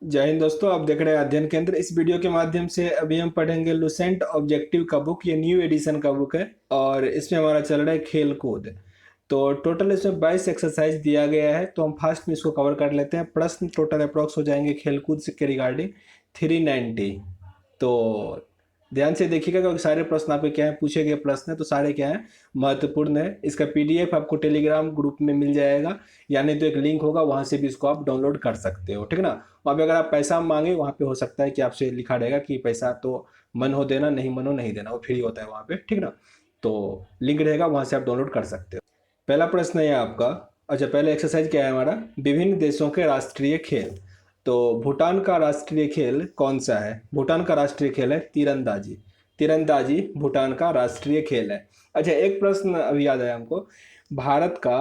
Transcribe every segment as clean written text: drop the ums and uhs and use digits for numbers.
जय हिंद दोस्तों, आप देख रहे हैं अध्ययन केंद्र। इस वीडियो के माध्यम से अभी हम पढ़ेंगे लुसेंट ऑब्जेक्टिव का बुक। ये न्यू एडिशन का बुक है और इसमें हमारा चल रहा है खेल कूद। तो टोटल इसमें 22 एक्सरसाइज दिया गया है, तो हम फास्ट में इसको कवर कर लेते हैं। प्रश्न टोटल अप्रॉक्स हो जाएंगे खेल कूद के रिगार्डिंग 390। तो ध्यान से देखिएगा क्योंकि सारे प्रश्न आपके क्या है, पूछे गए प्रश्न है तो सारे क्या है, महत्वपूर्ण है। इसका पीडीएफ आपको टेलीग्राम ग्रुप में मिल जाएगा, यानी तो एक लिंक होगा, वहां से भी इसको आप डाउनलोड कर सकते हो, ठीक ना। वहाँ पे अगर आप पैसा मांगे, वहाँ पे हो सकता है कि आपसे लिखा रहेगा कि पैसा तो मन हो देना, नहीं मन हो नहीं देना, वो फ्री होता है वहाँ पे, ठीक ना। तो लिंक रहेगा, वहाँ से आप डाउनलोड कर सकते हो। पहला प्रश्न है आपका। अच्छा, पहले एक्सरसाइज क्या है हमारा, विभिन्न देशों के राष्ट्रीय खेल। तो भूटान का राष्ट्रीय खेल कौन सा है? भूटान का राष्ट्रीय खेल है तीरंदाजी। तीरंदाजी भूटान का राष्ट्रीय खेल है। अच्छा, एक प्रश्न अभी याद आया हमको। भारत का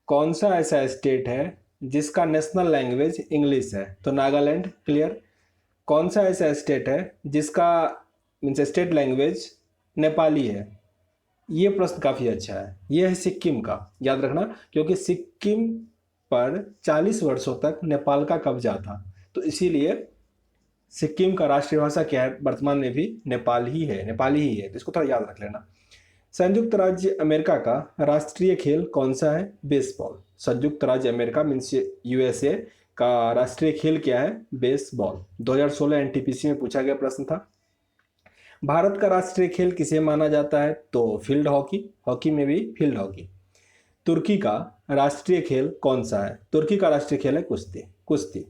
कौन सा ऐसा स्टेट है जिसका नेशनल लैंग्वेज इंग्लिश है? तो नागालैंड, क्लियर। कौन सा ऐसा स्टेट है जिसका मीन्स स्टेट लैंग्वेज नेपाली है? ये प्रश्न काफ़ी अच्छा है। ये है सिक्किम का, याद रखना, क्योंकि सिक्किम पर 40 वर्षों तक नेपाल का कब्जा था, तो इसीलिए सिक्किम का राष्ट्रीय भाषा क्या है वर्तमान में भी? नेपाल ही है, नेपाली ही है, तो इसको थोड़ा याद रख लेना। संयुक्त राज्य अमेरिका का राष्ट्रीय खेल कौन सा है? बेसबॉल। संयुक्त राज्य अमेरिका मीन्स यूएसए का राष्ट्रीय खेल क्या है? बेसबॉल। 2016 एनटीपीसी में पूछा गया प्रश्न था। भारत का राष्ट्रीय खेल किसे माना जाता है? तो फील्ड हॉकी, हॉकी में भी फील्ड हॉकी। तुर्की का राष्ट्रीय खेल कौन सा है? तुर्की का राष्ट्रीय खेल है कुश्ती, कुश्ती।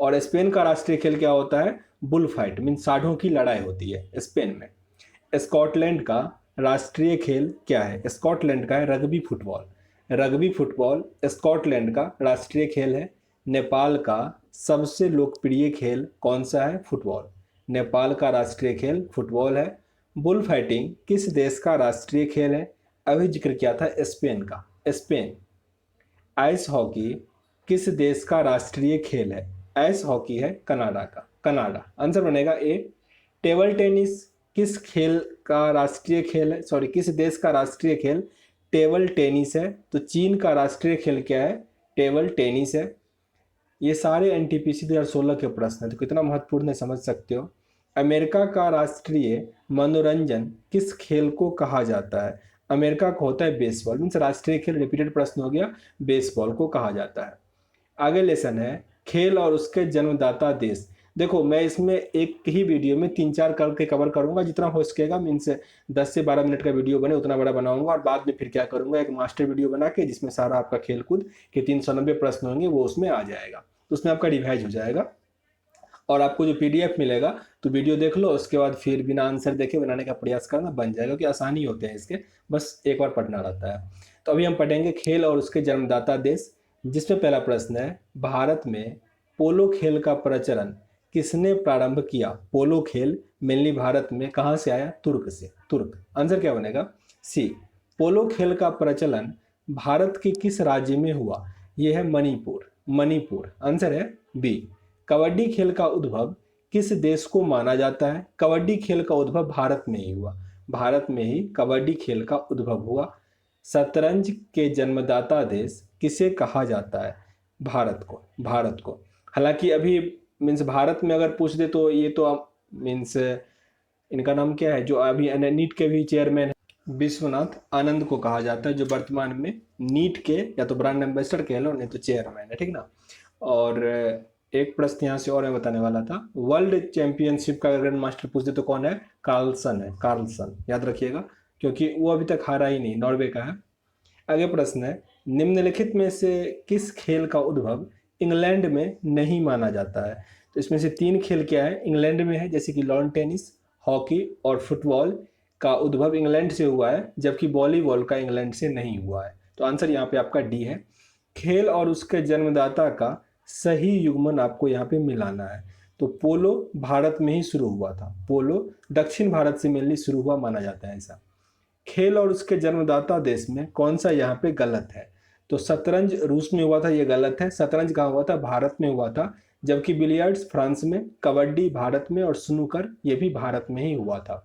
और स्पेन का राष्ट्रीय खेल क्या होता है? बुल फाइट, मीन साढ़ों की लड़ाई होती है स्पेन में। स्कॉटलैंड का राष्ट्रीय खेल क्या है? स्कॉटलैंड का है rugby football. Rugby football Scotland का राष्ट्रीय खेल है। नेपाल का सबसे लोकप्रिय खेल कौन सा है? फुटबॉल। नेपाल का राष्ट्रीय खेल फुटबॉल है। बुल फाइटिंग किस देश का राष्ट्रीय खेल है? अभी जिक्र किया था स्पेन का, स्पेन। आइस हॉकी किस देश का राष्ट्रीय खेल है? आइस हॉकी है कनाडा का, कनाडा। आंसर बनेगा ए। टेबल टेनिस किस खेल का राष्ट्रीय खेल है? सॉरी, किस देश का राष्ट्रीय खेल टेबल टेनिस है? तो चीन का राष्ट्रीय खेल क्या है? टेबल टेनिस है। ये सारे एनटीपीसी 2016 के प्रश्न है, तो कितना महत्वपूर्ण है समझ सकते हो। अमेरिका का राष्ट्रीय मनोरंजन किस खेल को कहा जाता है? अमेरिका को होता है बेसबॉल, मीन्स राष्ट्रीय खेल, रिपीटेड प्रश्न हो गया, बेसबॉल को कहा जाता है। आगे लेसन है खेल और उसके जन्मदाता देश। देखो, मैं इसमें एक ही वीडियो में 3-4 करके कवर करूंगा, जितना हो सकेगा, मीन्स 10 से 12 मिनट का वीडियो बने उतना बड़ा बनाऊंगा। और बाद में फिर क्या करूंगा, एक मास्टर वीडियो बना के जिसमें सारा आपका खेल कूद के 390 प्रश्न होंगे वो उसमें आ जाएगा, तो उसमें आपका रिवाइज हो जाएगा। और आपको जो पीडीएफ मिलेगा तो वीडियो देख लो, उसके बाद फिर बिना आंसर देखे बनाने का प्रयास करना, बन जाएगा, क्योंकि आसानी होते हैं इसके, बस एक बार पढ़ना रहता है। तो अभी हम पढ़ेंगे खेल और उसके जन्मदाता देश, जिसमें पहला प्रश्न है, भारत में पोलो खेल का प्रचलन किसने प्रारंभ किया? पोलो खेल मेनली भारत में कहाँ से आया? तुर्क से, तुर्क। आंसर क्या बनेगा? सी। पोलो खेल का प्रचलन भारत के किस राज्य में हुआ? यह है मणिपुर, मणिपुर। आंसर है बी। कबड्डी खेल का उद्भव किस देश को माना जाता है? कबड्डी खेल का उद्भव भारत में ही हुआ, भारत में ही कबड्डी खेल का उद्भव हुआ। शतरंज के जन्मदाता देश किसे कहा जाता है? भारत को, भारत को। हालांकि अभी मीन्स भारत में अगर पूछ दे तो ये तो मीन्स इनका नाम क्या है, जो अभी नीट के भी चेयरमैन है, विश्वनाथ आनंद को कहा जाता है, जो वर्तमान में नीट के या तो ब्रांड एम्बेसडर कह लो, नहीं तो चेयरमैन है, ठीक ना। और एक प्रश्न यहाँ से और मैं बताने वाला था, वर्ल्ड चैंपियनशिप का ग्रैंड मास्टर पूछ दे तो कौन है? कार्लसन है, कार्लसन, याद रखिएगा, क्योंकि वो अभी तक हारा ही नहीं, नॉर्वे का है। आगे प्रश्न है, निम्नलिखित में से किस खेल का उद्भव इंग्लैंड में नहीं माना जाता है? तो इसमें से 3 खेल क्या है, इंग्लैंड में है, जैसे कि लॉन टेनिस, हॉकी और फुटबॉल का उद्भव इंग्लैंड से हुआ है, जबकि वॉलीबॉल का इंग्लैंड से नहीं हुआ है। तो आंसर यहाँ पे आपका डी है। खेल और उसके जन्मदाता का सही युग्मन आपको यहाँ पे मिलाना है। तो पोलो भारत में ही शुरू हुआ था, पोलो दक्षिण भारत से मेनली शुरू हुआ माना जाता है ऐसा। खेल और उसके जन्मदाता देश में कौन सा यहाँ पे गलत है? तो शतरंज रूस में हुआ था, ये गलत है। शतरंज कहाँ हुआ था? भारत में हुआ था, जबकि बिलियर्ड्स फ्रांस में, कबड्डी भारत में और स्नूकर ये भी भारत में ही हुआ था।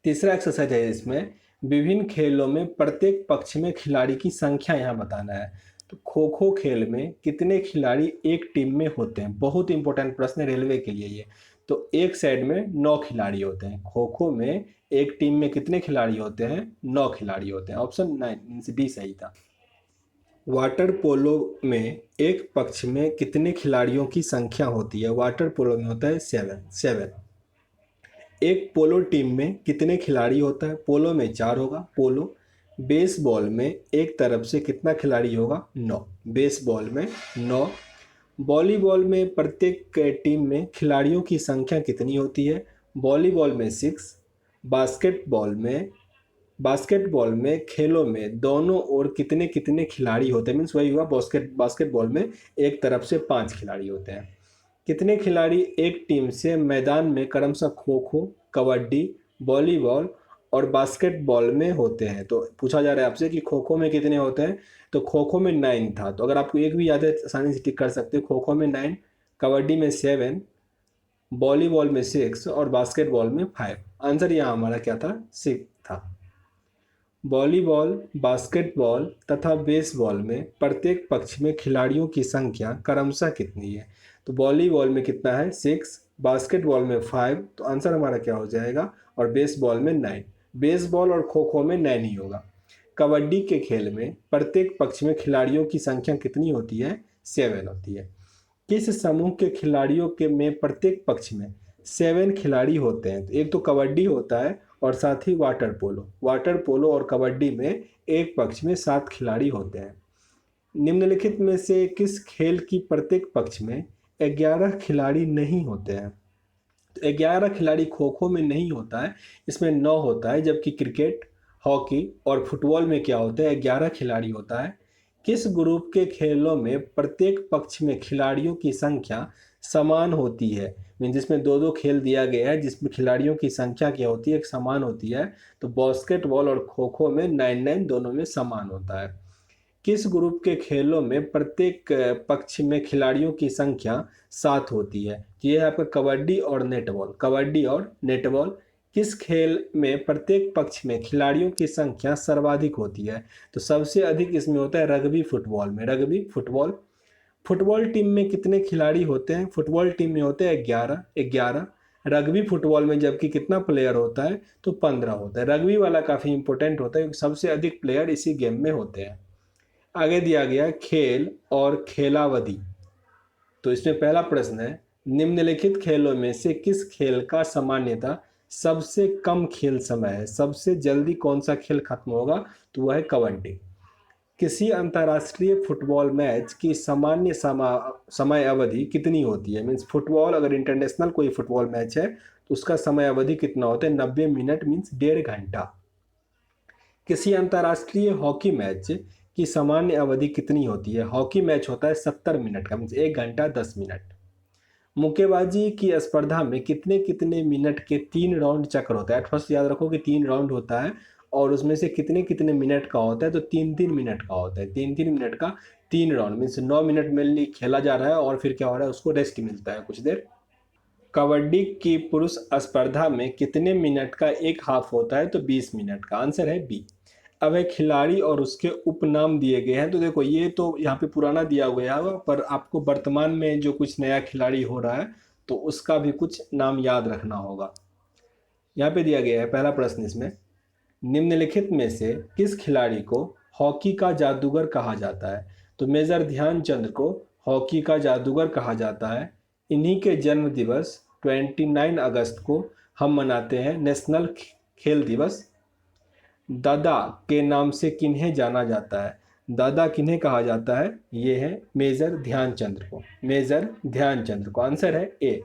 तीसरा एक्सरसाइज है इसमें, विभिन्न खेलों में प्रत्येक पक्ष में खिलाड़ी की संख्या यहाँ बताना है। तो खो खो खेल में कितने खिलाड़ी एक टीम में होते हैं? बहुत इंपॉर्टेंट प्रश्न है रेलवे के लिए ये। तो एक साइड में 9 खिलाड़ी होते हैं। खो खो में एक टीम में कितने खिलाड़ी होते हैं? 9 खिलाड़ी होते हैं। ऑप्शन 9 डी सही था। वाटर पोलो में एक पक्ष में कितने खिलाड़ियों की संख्या होती है? वाटर पोलो में होता है 7। एक पोलो टीम में कितने खिलाड़ी होता है? पोलो में 4 होगा पोलो। बेसबॉल में एक तरफ से कितना खिलाड़ी होगा? 9। बेसबॉल में 9। वॉलीबॉल में प्रत्येक टीम में खिलाड़ियों की संख्या कितनी होती है? वॉलीबॉल में 6। बास्केटबॉल में बास्केटबॉल में खेलों में दोनों ओर कितने कितने खिलाड़ी होते हैं? मीन्स वही हुआ, बास्केटबॉल में एक तरफ से 5 खिलाड़ी होते हैं। कितने खिलाड़ी एक टीम से मैदान में क्रमशः खो खो, कबड्डी, वॉलीबॉल और बास्केटबॉल में होते हैं? तो पूछा जा रहा है आपसे कि खो खो में कितने होते हैं। तो खो खो में 9 था, तो अगर आपको एक भी याद है आसानी से टिक कर सकते हो। खो खो में 9, कबड्डी में 7, वॉलीबॉल में 6 और बास्केटबॉल में 5। आंसर यहाँ हमारा क्या था? 6 था। वॉलीबॉल, बास्केटबॉल तथा बेसबॉल में प्रत्येक पक्ष में खिलाड़ियों की संख्या क्रमशः कितनी है? तो वॉलीबॉल में कितना है? 6, बास्केटबॉल में 5, तो आंसर हमारा क्या हो जाएगा? और बेसबॉल में 9। बेसबॉल और खो खो में 9 ही होगा। कबड्डी के खेल में प्रत्येक पक्ष में खिलाड़ियों की संख्या कितनी होती है? 7 होती है। किस समूह के खिलाड़ियों के में प्रत्येक पक्ष में 7 खिलाड़ी होते हैं? तो एक तो कबड्डी होता है और साथ ही वाटर पोलो और कबड्डी में एक पक्ष में 7 खिलाड़ी होते हैं। निम्नलिखित में से किस खेल की प्रत्येक पक्ष में 11 खिलाड़ी नहीं होते हैं? तो 11 खिलाड़ी खो खो में नहीं होता है, इसमें 9 होता है। जबकि क्रिकेट, हॉकी और फुटबॉल में क्या होता है? 11 खिलाड़ी होता है। किस ग्रुप के खेलों में प्रत्येक पक्ष में खिलाड़ियों की संख्या समान होती है? मीन जिसमें दो दो खेल दिया गया है, जिसमें खिलाड़ियों की संख्या क्या होती है? एक समान होती है। तो बास्केटबॉल और खो खो में 9-9 दोनों में समान होता है। किस ग्रुप के खेलों में प्रत्येक पक्ष में खिलाड़ियों की संख्या 7 होती है? ये है आपका कबड्डी और नेटबॉल। किस खेल में प्रत्येक पक्ष में खिलाड़ियों की संख्या सर्वाधिक होती है? तो सबसे अधिक इसमें होता है रग्बी फुटबॉल। फुटबॉल टीम में कितने खिलाड़ी होते हैं? फुटबॉल टीम में होते हैं 11। रग्बी फुटबॉल में जबकि कितना प्लेयर होता है? तो 15 होता है। रग्बी वाला काफ़ी इंपॉर्टेंट होता है क्योंकि सबसे अधिक प्लेयर इसी गेम में होते हैं। आगे दिया गया खेल और खेलावधि। तो इसमें पहला प्रश्न है, निम्नलिखित खेलों में से किस खेल का सामान्यतः सबसे कम खेल समय है? सबसे जल्दी कौन सा खेल खत्म होगा? तो वह है कबड्डी। किसी अंतर्राष्ट्रीय फुटबॉल मैच की सामान्य समय अवधि कितनी होती है? मीन्स फुटबॉल, अगर इंटरनेशनल कोई फुटबॉल मैच है तो उसका समय अवधि कितना होता है? 90 मिनट, मीन्स 1.5 घंटा। किसी अंतर्राष्ट्रीय हॉकी मैच की सामान्य अवधि कितनी होती है? हॉकी मैच होता है 70 मिनट का, मीन्स 1 घंटा 10 मिनट। मुक्केबाजी की स्पर्धा में कितने कितने मिनट के 3 राउंड चक्र होता है? फर्स्ट याद रखो कि 3 राउंड होता है और उसमें से कितने कितने मिनट का होता है? तो 3-3 मिनट का होता है। 3-3 मिनट का 3 राउंड, मीन्स 9 मिनट मेनली खेला जा रहा है और फिर क्या हो रहा है? उसको रेस्ट मिलता है कुछ देर। कबड्डी की पुरुष स्पर्धा में कितने मिनट का एक हाफ होता है? तो 20 मिनट का। आंसर है बी। अब एक खिलाड़ी और उसके उपनाम दिए गए हैं। तो देखो ये तो यहाँ पे पुराना दिया हुआ है, पर आपको वर्तमान में जो कुछ नया खिलाड़ी हो रहा है तो उसका भी कुछ नाम याद रखना होगा। यहाँ पे दिया गया है पहला प्रश्न इसमें, निम्नलिखित में से किस खिलाड़ी को हॉकी का जादूगर कहा जाता है? तो मेजर ध्यानचंद को हॉकी का जादूगर कहा जाता है। इन्हीं के जन्म दिवस 29 अगस्त को हम मनाते हैं नेशनल खेल दिवस। दादा के नाम से किन्हें जाना जाता है? दादा किन्हें कहा जाता है? ये है मेजर ध्यानचंद्र को। आंसर है ए।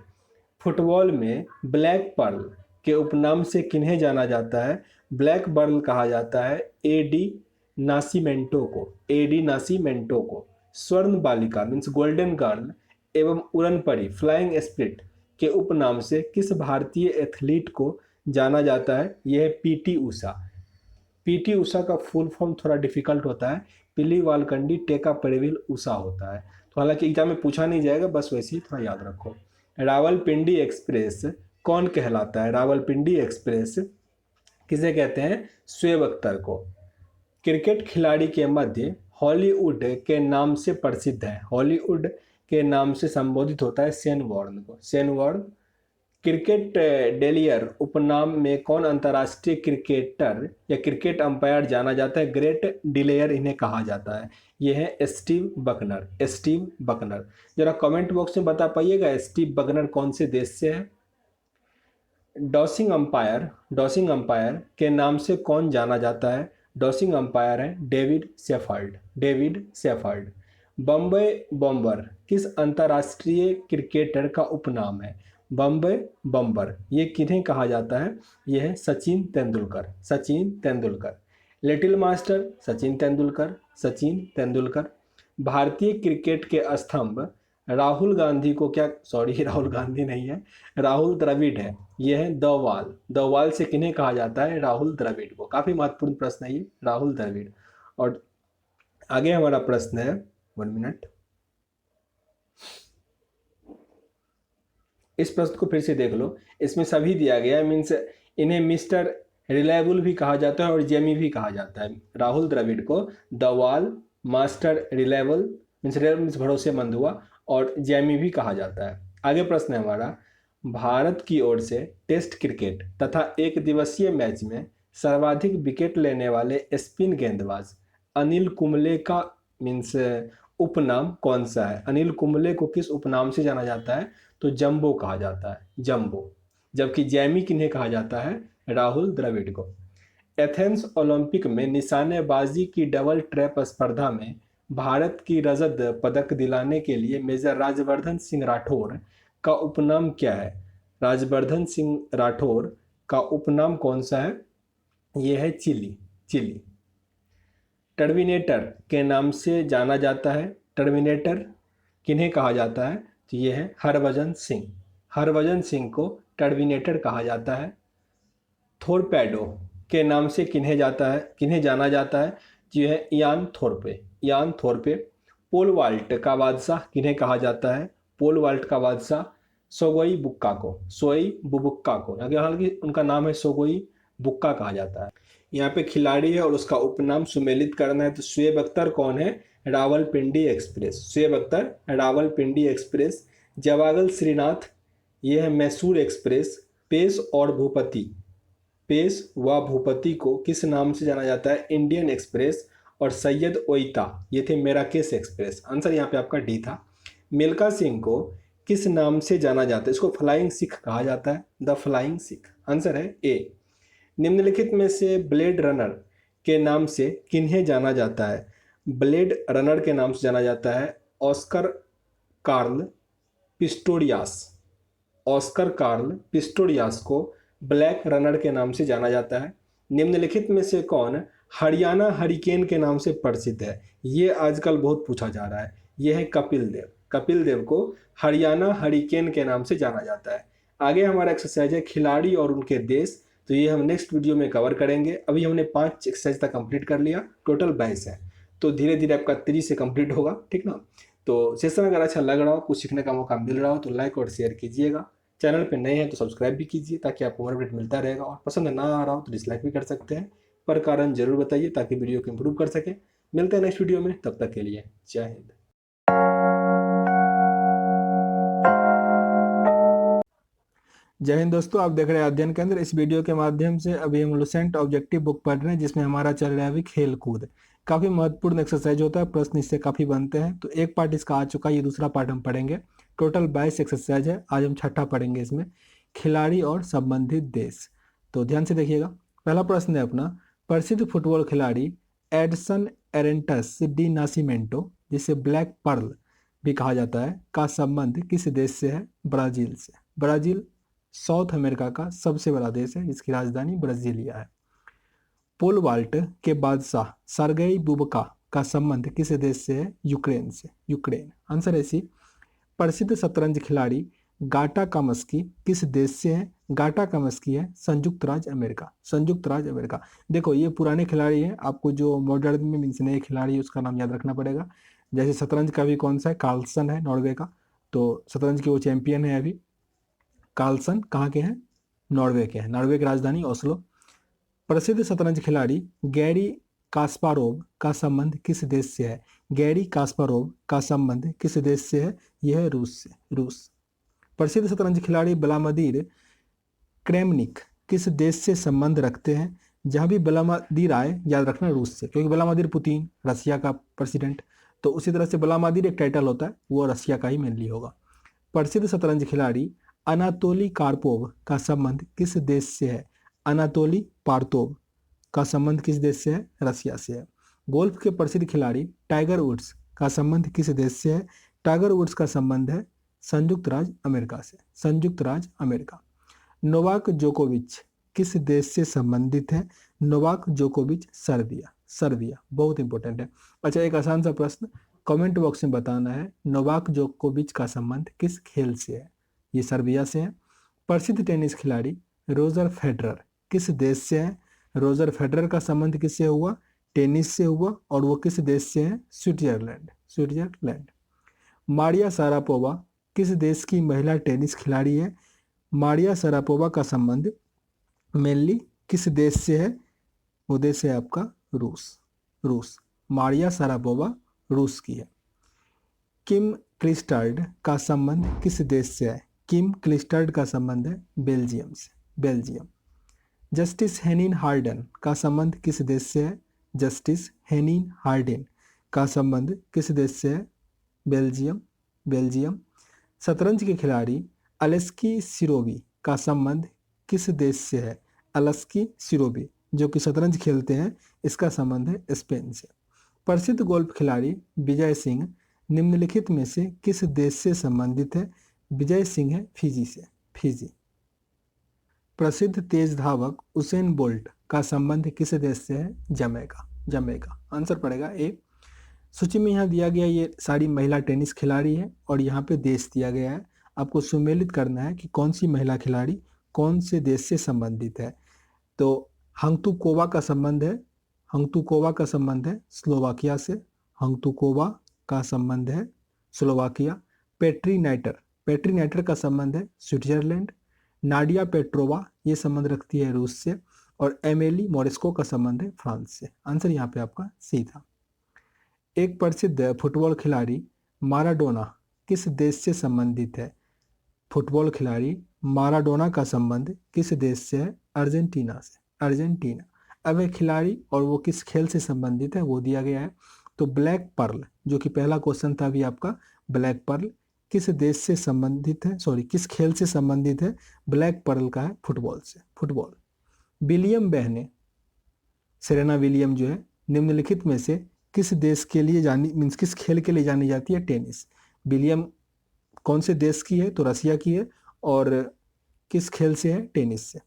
फुटबॉल में ब्लैक पर्ल के उपनाम से किन्हें जाना जाता है? ब्लैक पर्ल कहा जाता है एडी नासीमेंटो को। स्वर्ण बालिका मीन्स गोल्डन गर्ल एवं उड़न परी फ्लाइंग स्पिरिट के उपनाम से किस भारतीय एथलीट को जाना जाता है? यह है पीटी उषा का फुल फॉर्म थोड़ा डिफिकल्ट होता है, पिली वालकंडी टेका पेरेविल उषा होता है। तो हालांकि एग्जाम में पूछा नहीं जाएगा, बस वैसे ही थोड़ा याद रखो। रावलपिंडी एक्सप्रेस कौन कहलाता है? रावलपिंडी एक्सप्रेस किसे कहते हैं? शोएब अख्तर को। क्रिकेट खिलाड़ी के मध्य हॉलीवुड के नाम से प्रसिद्ध है, हॉलीवुड के नाम से संबोधित होता है शेन वॉर्न को, शेन वॉर्न। क्रिकेट डेलियर उपनाम में कौन अंतर्राष्ट्रीय क्रिकेटर या क्रिकेट अंपायर जाना जाता है? ग्रेट डिलेयर इन्हें कहा जाता है। ये है स्टीव बकनर, स्टीव बकनर। जरा कमेंट बॉक्स में बता पाइएगा स्टीव बकनर कौन से देश से है? डॉसिंग अंपायर, डॉसिंग अंपायर के नाम से कौन जाना जाता है? डॉसिंग अंपायर है David shepherd, David shepherd. Bombay bomber किस अंतर्राष्ट्रीय क्रिकेटर का उपनाम है? बम्बई बम्बर ये किन्हें कहा जाता है? यह है सचिन तेंदुलकर, सचिन तेंदुलकर। Little master Sachin Tendulkar, Sachin Tendulkar. भारतीय क्रिकेट के स्तंभ राहुल गांधी को क्या, सॉरी राहुल गांधी नहीं है, राहुल द्रविड़ है। यह है द वॉल, द वॉल से किन्हें कहा जाता है? राहुल द्रविड़ को। काफी महत्वपूर्ण प्रश्न है ये, राहुल द्रविड़। और आगे हमारा प्रश्न है, 1 मिनट, इस प्रश्न को फिर से देख लो, इसमें सभी दिया गया है, मीन्स इन्हें मिस्टर रिलायबल भी कहा जाता है और जेमी भी कहा जाता है। राहुल द्रविड़ को the wall, master reliable means भरोसेमंद हुआ, और जेमी भी कहा जाता है। आगे प्रश्न है हमारा, भारत की ओर से टेस्ट क्रिकेट तथा एक दिवसीय मैच में सर्वाधिक विकेट लेने वाले स्पिन गेंदबाज अनिल कुंबले का मीन्स उपनाम कौन सा है? अनिल कुंबले को किस उपनाम से जाना जाता है? तो जंबो कहा जाता है, जंबो। जबकि जैमी किन्हें कहा जाता है? राहुल द्रविड़ को। एथेंस ओलंपिक में निशानेबाजी की डबल ट्रैप स्पर्धा में भारत की रजत पदक दिलाने के लिए मेजर राजवर्धन सिंह राठौर का उपनाम क्या है? राजवर्धन सिंह राठौर का उपनाम कौन सा है? यह है चिली, चिली। टर्मिनेटर के नाम से जाना जाता है, टर्मिनेटर किन्हें कहा जाता है? तो ये है हरभजन सिंह, हरभजन सिंह को टर्मिनेटर कहा जाता है। थोरपेडो के नाम से किन्हें जाता है, किन्हें जाना जाता है? ये है इयान थोरपे, इयान थोरपे। पोल वाल्ट का बादशाह किन्हें कहा जाता है? पोल वाल्ट का बादशाह सोगोई बुक्का को, सोई बुबुक्का को, हालांकि उनका नाम है सोगोई बुक्का कहा जाता है। यहाँ पे खिलाड़ी है और उसका उपनाम सुमेलित करना है, तो शुएब अख्तर कौन है? Rawalpindi express, Shoaib Akhtar Rawalpindi express. जवागल श्रीनाथ ये है मैसूर एक्सप्रेस। पेश और भूपति, पेश व भूपति को किस नाम से जाना जाता है? Indian express. और सैयद ओइता ये थे मेराकेश एक्सप्रेस। आंसर यहाँ पे आपका डी था। मिल्खा सिंह को किस नाम से जाना जाता है? इसको फ्लाइंग सिख कहा जाता है, द फ्लाइंग सिख। आंसर है ए। निम्नलिखित में से ब्लेड रनर के नाम से किन्हें जाना जाता है? ब्लेड रनर के नाम से जाना जाता है ऑस्कर कार्ल पिस्टोरियास, ऑस्कर कार्ल पिस्टोरियास को ब्लैक रनर के नाम से जाना जाता है। निम्नलिखित में से कौन हरियाणा हरिकेन के नाम से प्रसिद्ध है? ये आजकल बहुत पूछा जा रहा है। यह है कपिल देव, कपिल देव को हरियाणा हरिकेन के नाम से जाना जाता है। आगे हमारा एक्सरसाइज है खिलाड़ी और उनके देश, तो ये हम नेक्स्ट वीडियो में कवर करेंगे। अभी हमने 5 एक्सरसाइज तक कंप्लीट कर लिया, टोटल 22 है, तो धीरे धीरे आपका 30 से कंप्लीट होगा, ठीक ना। तो सेशन अगर अच्छा लग रहा हो, कुछ सीखने का मौका मिल रहा हो तो लाइक और शेयर कीजिएगा। चैनल पे नए हैं तो सब्सक्राइब भी कीजिए ताकि आपको और अपडेट मिलता रहेगा। और पसंद ना आ रहा हो तो डिसलाइक भी कर सकते हैं, पर कारण जरूर बताइए ताकि वीडियो को इम्प्रूव कर सके। मिलते हैं नेक्स्ट वीडियो में, तब तक के लिए जय हिंद। जय हिंद दोस्तों, आप देख रहे हैं अध्ययन केंद्र। इस वीडियो के माध्यम से अभी हम लुसेंट ऑब्जेक्टिव बुक पढ़ रहे हैं, जिसमें हमारा चल रहा है अभी खेल कूद। काफ़ी महत्वपूर्ण एक्सरसाइज होता है, प्रश्न इससे काफ़ी बनते हैं। तो एक पार्ट इसका आ चुका है, ये दूसरा पार्ट हम पढ़ेंगे। टोटल 22 एक्सरसाइज है, आज हम छठा पढ़ेंगे इसमें, खिलाड़ी और संबंधित देश। तो ध्यान से देखिएगा। पहला प्रश्न है अपना, प्रसिद्ध फुटबॉल खिलाड़ी एडसन एरेंटस डी नासिमेंटो, जिसे ब्लैक पर्ल भी कहा जाता है, का संबंध किस देश से है? ब्राजील से। ब्राजील साउथ अमेरिका का सबसे बड़ा देश है, जिसकी राजधानी ब्राजीलिया है। पोल वाल्ट के बादशाह सर्गेई बुबका का संबंध किस देश से है? यूक्रेन से, यूक्रेन। आंसर है सी। प्रसिद्ध शतरंज खिलाड़ी गाटा कामस्की किस देश से है? गाटा कामस्की है संयुक्त राज्य अमेरिका, संयुक्त राज्य अमेरिका। देखो ये पुराने खिलाड़ी हैं, आपको जो मॉडर्न में मीन्स नए खिलाड़ी है उसका नाम याद रखना पड़ेगा। जैसे शतरंज का भी कौन सा है? कार्लसन है नॉर्वे का, तो शतरंज के वो चैंपियन है अभी। कार्लसन कहाँ के हैं? नॉर्वे के हैं, नॉर्वे की राजधानी ओस्लो। प्रसिद्ध शतरंज खिलाड़ी गैरी कास्पारोव का संबंध किस देश से है? गैरी कास्पारोव का संबंध किस देश से है? यह है रूस से, रूस। प्रसिद्ध शतरंज खिलाड़ी व्लादिमीर क्रेमनिक किस देश से संबंध रखते हैं? जहां भी व्लादिमीर आए याद रखना रूस से, क्योंकि व्लादिमीर पुतिन रसिया का प्रेसिडेंट, तो उसी तरह से व्लादिमीर एक टाइटल होता है, वो रसिया का ही मेनली होगा। प्रसिद्ध शतरंज खिलाड़ी अनातोली कार्पोव का संबंध किस देश से है? अनातोली पार्तोव का संबंध किस देश से है? रसिया से है। गोल्फ के प्रसिद्ध खिलाड़ी टाइगर वुड्स का संबंध किस देश से है? टाइगर वुड्स का संबंध है संयुक्त राज्य अमेरिका से, संयुक्त राज्य अमेरिका। नोवाक जोकोविच किस देश से संबंधित है? नोवाक जोकोविच सर्बिया, सर्बिया, बहुत इंपॉर्टेंट है। अच्छा, एक आसान सा प्रश्न कमेंट बॉक्स में बताना है, नोवाक जोकोविच का संबंध किस खेल से है? ये सर्बिया से है। प्रसिद्ध टेनिस खिलाड़ी रोजर फेडरर किस देश से है? रोजर फेडरर का संबंध किससे हुआ? टेनिस से हुआ, और वो किस देश से है? Switzerland, Switzerland. मारिया शारापोवा किस देश की महिला टेनिस खिलाड़ी है? मारिया शारापोवा का संबंध मेनली किस देश से है? वो देश है आपका रूस, रूस। मारिया शारापोवा रूस की है। किम क्लिस्टर्ड का संबंध किस देश से है? किम क्लिस्टर्ड का संबंध है बेल्जियम से, बेल्जियम। जस्टिस हेनिन हार्डन का संबंध किस देश से है? जस्टिस हेनिन हार्डन का संबंध किस देश से है? Belgium, Belgium. शतरंज के खिलाड़ी अलेस्की सिरोवी का संबंध किस देश से है? अलेस्की सिरोवी जो कि शतरंज खेलते हैं, इसका संबंध है स्पेन से। प्रसिद्ध गोल्फ खिलाड़ी विजय सिंह निम्नलिखित में से किस देश से संबंधित है? विजय सिंह है फिजी से, फिजी। प्रसिद्ध तेज धावक उसेन बोल्ट का संबंध किस देश से है? Jamaica, Jamaica. आंसर पड़ेगा ए। सूची में यहाँ दिया गया ये सारी महिला टेनिस खिलाड़ी है, और यहाँ पे देश दिया गया है। आपको सुमेलित करना है कि कौन सी महिला खिलाड़ी कौन से देश से संबंधित है। तो हंगतुकोवा का संबंध है, हंगतुकोवा का संबंध है स्लोवाकिया से, हंगतुकोवा का संबंध है स्लोवाकिया। पेट्री नाइटर, पेट्री नाइटर का संबंध है स्विट्जरलैंड। नाडिया पेट्रोवा ये संबंध रखती है रूस से, और एमिली मोरिस्को का संबंध है फ्रांस से। आंसर यहाँ पे आपका सी था। एक प्रसिद्ध फुटबॉल खिलाड़ी माराडोना किस देश से संबंधित है? फुटबॉल खिलाड़ी माराडोना का संबंध किस देश से है? अर्जेंटीना से, अर्जेंटीना। अब एक खिलाड़ी और वो किस खेल से संबंधित है वो दिया गया है। तो ब्लैक पर्ल जो कि पहला क्वेश्चन था अभी आपका, ब्लैक पर्ल किस देश से संबंधित है, सॉरी किस खेल से संबंधित है? ब्लैक पर्ल का है फुटबॉल से, फुटबॉल। विलियम बहने, सेरेना विलियम जो है, निम्नलिखित में से किस देश के लिए जानी, मीन्स किस खेल के लिए जानी जाती है? टेनिस। विलियम कौन से देश की है? तो रसिया की है, और किस खेल से है? टेनिस से।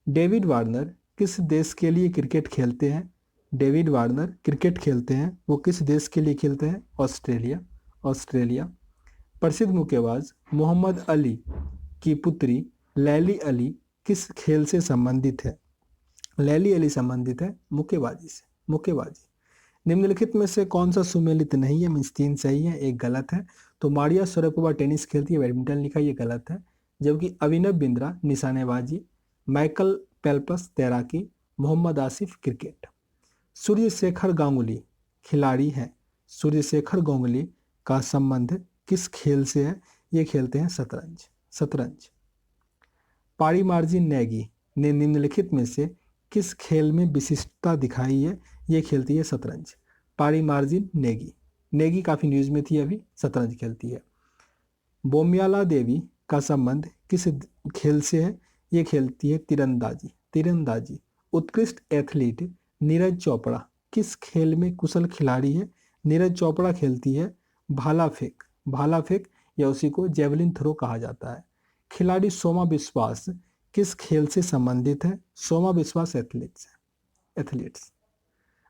डेविड वार्नर किस देश के लिए क्रिकेट खेलते हैं? डेविड वार्नर क्रिकेट खेलते हैं, वो किस देश के लिए खेलते हैं? Australia, Australia. प्रसिद्ध मुक्केबाज मोहम्मद अली की पुत्री लैली अली किस खेल से संबंधित है? लैली अली संबंधित है मुक्केबाजी से, मुक्केबाजी। निम्नलिखित में से कौन सा सुमेलित नहीं है? मीन्स 3 सही है, एक गलत है। तो मारिया शारापोवा टेनिस खेलती है, बैडमिंटन लिखा, ये गलत है। जबकि अभिनव बिंद्रा निशानेबाजी, माइकल फेल्प्स तैराकी, मोहम्मद आसिफ क्रिकेट। सूर्यशेखर गांगुली खिलाड़ी हैं, सूर्यशेखर गांगुली का संबंध किस खेल से है? ये खेलते हैं शतरंज, शतरंज। पारिमार्जिन नेगी ने निम्नलिखित में से किस खेल में विशिष्टता दिखाई है? ये खेलती है शतरंज। पारिमार्जिन नेगी, नेगी काफ़ी न्यूज़ में थी, अभी शतरंज खेलती है। बोम्याला देवी का संबंध किस खेल से है? ये खेलती है तीरंदाजी, तीरंदाजी। उत्कृष्ट एथलीट नीरज चोपड़ा किस खेल में कुशल खिलाड़ी है? नीरज चोपड़ा खेलती है भाला फेंक, भाला फेंक, या उसी को जेवलिन थ्रो कहा जाता है। खिलाड़ी सोमा विश्वास किस खेल से संबंधित है? सोमा विश्वास एथलीट्स, एथलीट्स।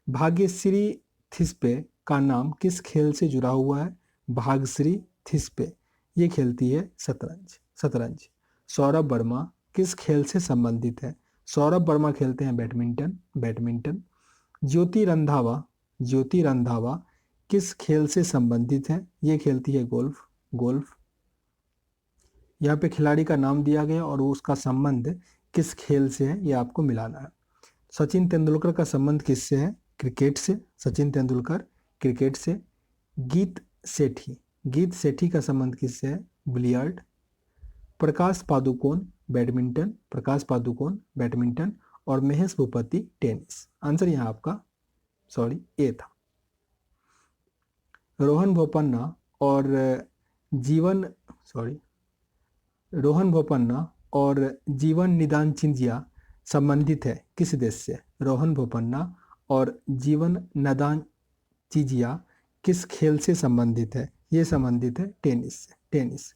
भाग्यश्री थिस्पे का नाम किस खेल से जुड़ा हुआ है? भाग्यश्री थिस्पे ये खेलती है शतरंज, शतरंज। सौरभ वर्मा किस खेल से संबंधित है? सौरभ वर्मा खेलते हैं बैडमिंटन, बैडमिंटन। ज्योति रंधावा, ज्योति रंधावा किस खेल से संबंधित है? ये खेलती है गोल्फ, गोल्फ। यहाँ पे खिलाड़ी का नाम दिया गया और उसका संबंध किस खेल से है ये आपको मिलाना है। सचिन तेंदुलकर का संबंध किससे है? क्रिकेट से, सचिन तेंदुलकर क्रिकेट से। गीत सेठी का संबंध किससे है? बिलियर्ड। प्रकाश पादुकोण बैडमिंटन और महेश भूपति टेनिस। आंसर यहाँ आपका ए था। रोहन बोपन्ना और जीवन निदान चिंजिया संबंधित है किस देश से? रोहन बोपन्ना और जीवन नदान चिजिया किस खेल से संबंधित है? ये संबंधित है टेनिस से, टेनिस।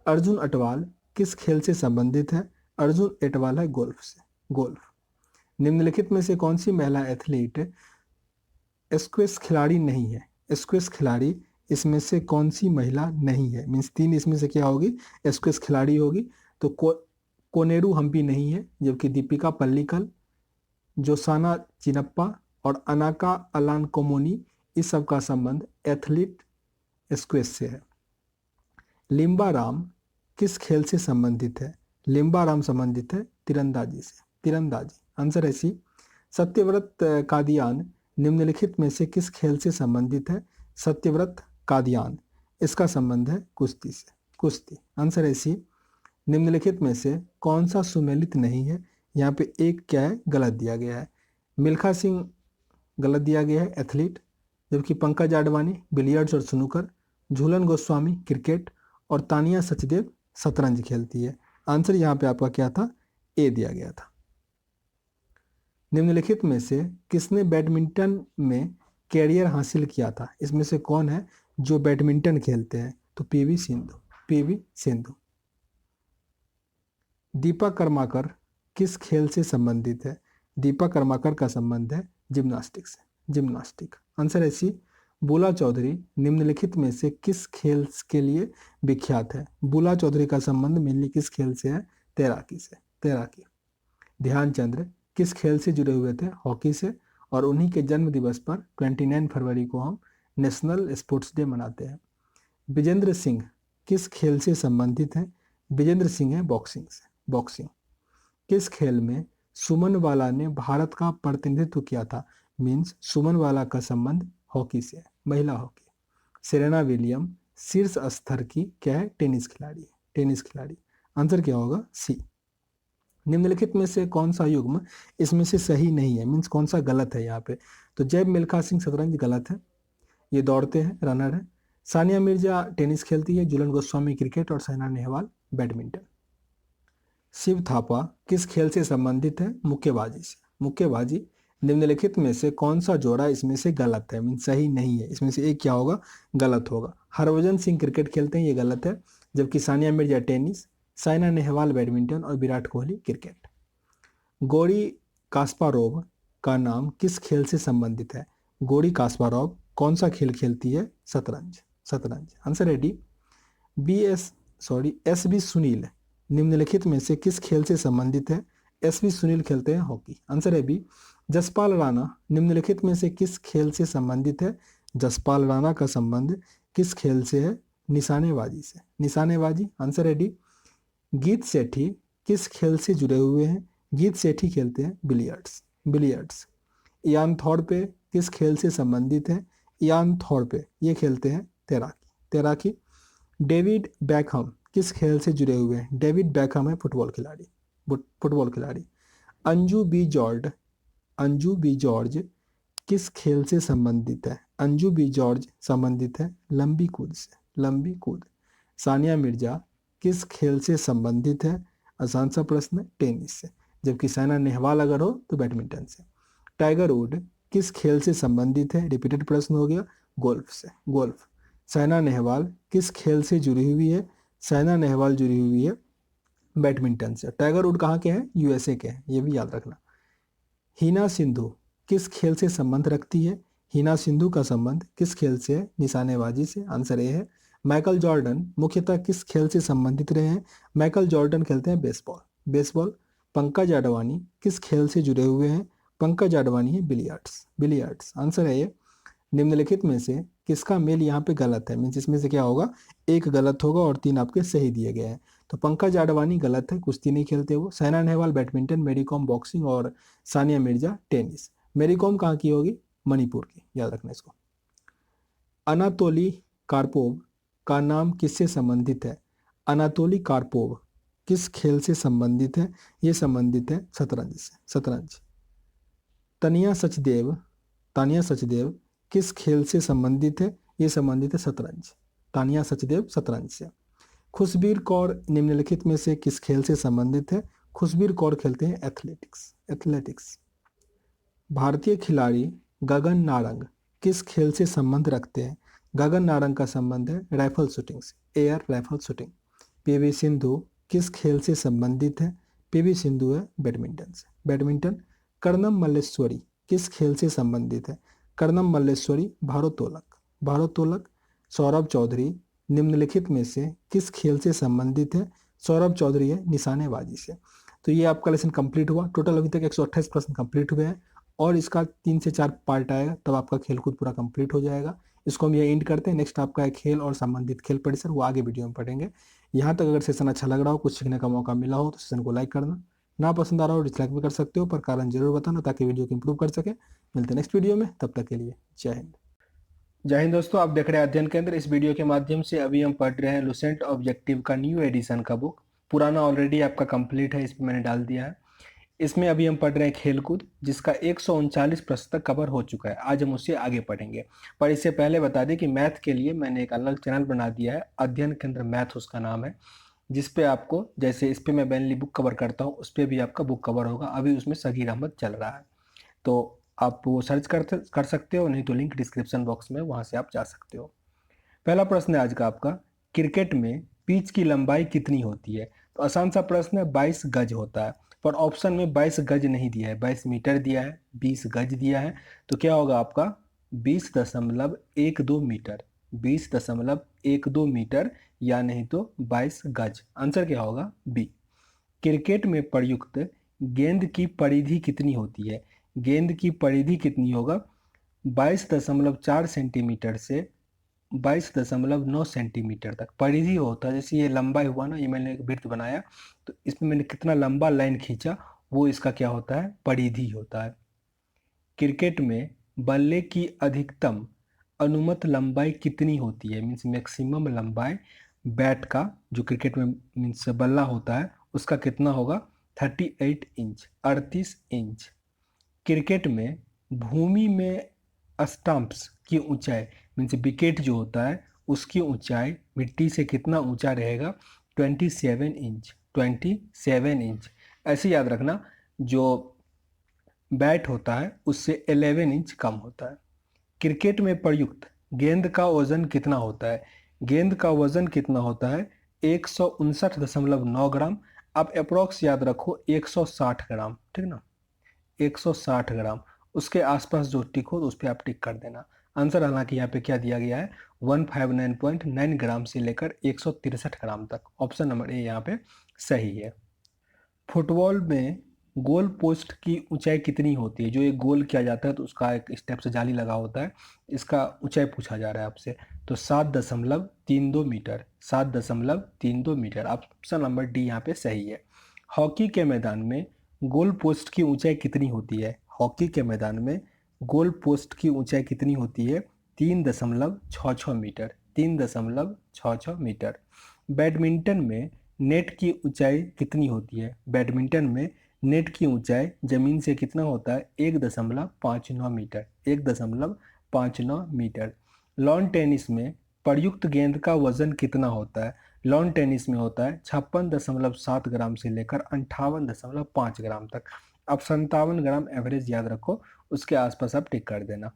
अर्जुन अटवाल किस खेल से संबंधित है? अर्जुन अटवाल है गोल्फ से, गोल्फ। निम्नलिखित में से कौन सी महिला एथलीट स्क्वैश खिलाड़ी नहीं है? स्क्वैश खिलाड़ी इसमें से कौन सी महिला नहीं है? मीन्स 3 इसमें से क्या होगी? स्क्वैश खिलाड़ी होगी। तो कोनेरू हम्पी नहीं है, जबकि दीपिका पल्लिकल, जोसाना चिनप्पा और अनाका अलान कोमोनी, इस सब का संबंध एथलीट स्क्वैश से है। लिम्बा राम किस खेल से संबंधित है? लिम्बा राम संबंधित है तीरंदाजी से, तीरंदाजी। आंसर है सी। सत्यव्रत कादियान निम्नलिखित में से किस खेल से संबंधित है? सत्यव्रत कादियान, इसका संबंध है कुश्ती से, कुश्ती। आंसर है सी। निम्नलिखित में से कौन सा सुमेलित नहीं है? यहाँ पे एक क्या है? गलत दिया गया है। मिल्खा सिंह गलत दिया गया है एथलीट, जबकि पंकज आडवाणी बिलियर्ड्स और स्नूकर, झूलन गोस्वामी क्रिकेट और तानिया सचदेव शतरंज खेलती है। आंसर यहाँ पे आपका क्या था? ए दिया गया था। निम्नलिखित में से किसने बैडमिंटन में कैरियर हासिल किया था? इसमें से कौन है जो बैडमिंटन खेलते हैं? तो पीवी सिंधु, पीवी सिंधु। दीपा कर्माकर किस खेल से संबंधित है? दीपा कर्माकर का संबंध है जिम्नास्टिक से, जिम्नास्टिक। आंसर है सी। बुला चौधरी निम्नलिखित में से किस खेल के लिए विख्यात है? बुला चौधरी का संबंध मेनली किस खेल से है? तैराकी से, तैराकी। ध्यानचंद्र किस खेल से जुड़े हुए थे? हॉकी से। और उन्हीं के जन्म दिवस पर 29 फरवरी को हम नेशनल स्पोर्ट्स डे मनाते हैं। विजेंद्र सिंह किस खेल से संबंधित है? विजेंद्र सिंह है बॉक्सिंग से, बॉक्सिंग। किस खेल में सुमन वाला ने भारत का प्रतिनिधित्व किया था? मीन्स सुमन वाला का संबंध हॉकी से है, महिला हॉकी। सेरेना विलियम शीर्ष स्तर की क्या है? टेनिस खिलाड़ी, टेनिस खिलाड़ी। आंसर क्या होगा? सी। निम्नलिखित में से कौन सा युग्म इसमें से सही नहीं है? मीन्स कौन सा गलत है यहाँ पे? तो जैब मिल्खा सिंह शतरंज गलत है, ये दौड़ते हैं, रनर है। सानिया मिर्जा टेनिस खेलती है, झूलन गोस्वामी क्रिकेट और साइना नेहवाल बैडमिंटन। शिव थापा किस खेल से संबंधित है? मुक्केबाजी से, मुक्केबाजी। निम्नलिखित में से कौन सा जोड़ा इसमें से गलत है? मीन्स सही नहीं है, इसमें से एक क्या होगा? गलत होगा। हरभजन सिंह क्रिकेट खेलते हैं, ये गलत है, जबकि सानिया मिर्जा टेनिस, साइना नेहवाल बैडमिंटन और विराट कोहली क्रिकेट। गोरी कास्पारोव का नाम किस खेल से संबंधित है? गोरी कास्पारोव कौन सा खेल खेलती है? शतरंज, शतरंज। आंसर है डी। एस बी सुनील निम्नलिखित में से किस खेल से संबंधित है? एस बी सुनील खेलते हैं हॉकी। आंसर है बी। जसपाल राणा निम्नलिखित में से किस खेल से संबंधित है? जसपाल राणा का संबंध किस खेल से है? निशानेबाजी से, निशानेबाजी। आंसर है डी। गीत सेठी किस खेल से जुड़े हुए हैं? गीत सेठी खेलते हैं बिलियर्ड्स, बिलियर्ड्स। इयान थॉर्पे किस खेल से संबंधित है? इयान थॉर्पे ये खेलते हैं तैराकी, तैराकी। डेविड बैकहम किस खेल से जुड़े हुए हैं? डेविड बैकहम है फुटबॉल खिलाड़ी, फुटबॉल खिलाड़ी। अंजू बी जॉर्ज किस खेल से संबंधित है? अंजू बी जॉर्ज संबंधित है लंबी कूद से, लंबी कूद। सानिया मिर्जा किस खेल से संबंधित है? आसान सा प्रश्न, टेनिस से, जबकि साइना नेहवाल अगर हो तो बैडमिंटन से। टाइगर वुड किस खेल से संबंधित है? रिपीटेड प्रश्न हो गया, गोल्फ से, गोल्फ। साइना नेहवाल किस खेल से जुड़ी हुई है? साइना नेहवाल जुड़ी हुई है बैडमिंटन से। टाइगर वुड कहाँ के हैं? यूएसए के हैं, ये भी याद रखना। हिना सिंधु किस खेल से संबंध रखती है? हिना सिंधु का संबंध किस खेल से है? निशानेबाजी से। आंसर ए है। माइकल जॉर्डन मुख्यतः किस खेल से संबंधित रहे हैं? माइकल जॉर्डन खेलते हैं बेसबॉल, बेसबॉल। पंकज आडवाणी किस खेल से जुड़े हुए हैं? पंकज आडवाणी है बिलियर्ड्स, बिलियर्ड्स। आंसर है ये। निम्नलिखित में से किसका मेल यहाँ पे गलत है? मीन्स इसमें से क्या होगा? एक गलत होगा और 3 आपके सही दिए गए हैं। तो पंकज आडवाणी गलत है, कुश्ती नहीं खेलते वो। साइना नेहवाल बैडमिंटन, मेरी कॉम बॉक्सिंग और सानिया मिर्जा टेनिस। मेरी कॉम कहाँ की होगी? मणिपुर की, याद रखना इसको। अनातोली कार्पोव का नाम किससे संबंधित है? अनातोली कार्पोव किस खेल से संबंधित है? ये संबंधित है शतरंज से, शतरंज। तानिया सचदेव, तानिया सचदेव किस खेल से संबंधित है? ये संबंधित है शतरंज, तानिया सचदेव शतरंज से। खुशबीर कौर निम्नलिखित में से किस खेल से संबंधित है? खुशबीर कौर खेलते हैं एथलेटिक्स, एथलेटिक्स। भारतीय खिलाड़ी गगन नारंग किस खेल से संबंध रखते हैं? गगन नारंग का संबंध है राइफल शूटिंग से, air rifle shooting. PV Sindhu किस खेल से संबंधित है? पीवी सिंधु है बैडमिंटन से, बैडमिंटन। कर्णम मल्लेश्वरी किस खेल से संबंधित है? कर्णम मल्लेश्वरी भारोत्तोलक, भारोत्तोलक। सौरभ चौधरी निम्नलिखित में से किस खेल से संबंधित है? सौरभ चौधरी है निशानेबाजी से। तो ये आपका लेसन कंप्लीट हुआ। टोटल अभी तक 128 प्रश्न कंप्लीट हुए हैं और इसका 3 से 4 पार्ट आएगा, तब आपका खेलकूद पूरा कंप्लीट हो जाएगा। इसको हम ये एंड करते हैं। नेक्स्ट आपका है खेल और संबंधित खेल परिसर, वो आगे वीडियो में पढ़ेंगे। यहाँ तक अगर सेशन अच्छा लग रहा हो, कुछ सीखने का मौका मिला हो तो सेशन को लाइक करना, ना पसंद आ रहा हो डिसलाइक भी कर सकते हो, पर कारण जरूर बताना ताकि वीडियो को इंप्रूव कर सके। मिलते हैं नेक्स्ट वीडियो में, तब तक के लिए जय हिंद। जय हिंद दोस्तों, आप देख रहे हैं अध्ययन केंद्र। इस वीडियो के माध्यम से अभी हम पढ़ रहे हैं लुसेंट ऑब्जेक्टिव का न्यू एडिशन का बुक। पुराना ऑलरेडी आपका कंप्लीट है, इसमें मैंने डाल दिया है। इसमें अभी हम पढ़ रहे हैं खेलकूद, जिसका 139 प्रश्न तक कवर हो चुका है। आज हम उससे आगे पढ़ेंगे, पर इससे पहले बता दें कि मैथ के लिए मैंने एक अलग चैनल बना दिया है, अध्ययन केंद्र मैथ उसका नाम है, जिस पे आपको, जैसे इस पे मैं मेनली बुक कवर करता हूँ, उस पर भी आपका बुक कवर होगा। अभी उसमें सगीर अहमद चल रहा है, तो आप वो सर्च कर सकते हो, नहीं तो लिंक डिस्क्रिप्शन बॉक्स में, वहाँ से आप जा सकते हो। पहला प्रश्न है आज का आपका, क्रिकेट में पिच की लंबाई कितनी होती है? तो आसान सा प्रश्न है, 22 गज होता है, पर ऑप्शन में 22 गज नहीं दिया है, 22 मीटर दिया है, 20 गज दिया है। तो क्या होगा आपका 20.12 मीटर, 20.12 मीटर, या नहीं तो 22 गज। आंसर क्या होगा बी। क्रिकेट में प्रयुक्त गेंद की परिधि कितनी होती है? गेंद की परिधि कितनी होगा? 22.4 सेंटीमीटर से 22.9 सेंटीमीटर तक परिधि होता है। जैसे ये लंबाई हुआ ना, ये मैंने एक वृत्त बनाया, तो इसमें मैंने कितना लंबा लाइन खींचा, वो इसका क्या होता है? परिधि होता है। क्रिकेट में बल्ले की अधिकतम अनुमत लंबाई कितनी होती है? मीन्स मैक्सिमम लंबाई बैट का, जो क्रिकेट में मीन्स बल्ला होता है, उसका कितना होगा? 38 इंच, 38 इंच। क्रिकेट में भूमि में स्टंप्स की ऊंचाई, मीन्स विकेट जो होता है उसकी ऊंचाई मिट्टी से कितना ऊंचा रहेगा? 27 इंच, 27 इंच। ऐसे याद रखना, जो बैट होता है उससे 11 इंच कम होता है। क्रिकेट में प्रयुक्त गेंद का वजन कितना होता है? गेंद का वजन कितना होता है? 159.9 ग्राम। आप अप्रोक्स याद रखो 160 ग्राम, ठीक ना, 160 ग्राम। उसके आसपास जो टिक हो तो उस पर आप टिक कर देना। आंसर हालांकि यहाँ पे क्या दिया गया है, 159.9 ग्राम से लेकर 163 ग्राम तक। ऑप्शन नंबर ए यहाँ पे सही है। फुटबॉल में गोल पोस्ट की ऊंचाई कितनी होती है? जो एक गोल किया जाता है तो उसका एक स्टेप से जाली लगा होता है, इसका ऊंचाई पूछा जा रहा है आपसे। तो 7.32 metre, 7.32 metre. Option number D यहाँ पे सही है। हॉकी के मैदान में गोल पोस्ट की ऊंचाई कितनी होती है? हॉकी के मैदान में गोल पोस्ट की ऊंचाई कितनी होती है? 3.66 मीटर, 3.66 मीटर। बैडमिंटन में नेट की ऊंचाई कितनी होती है? बैडमिंटन में नेट की ऊंचाई जमीन से कितना होता है? 1.59 मीटर, 1.59 मीटर। लॉन टेनिस में प्रयुक्त गेंद का वजन कितना होता है? लॉन टेनिस में होता है 56.7 ग्राम से लेकर 58.5 ग्राम तक। अब 57 ग्राम एवरेज याद रखो, उसके आसपास आप टिक कर देना।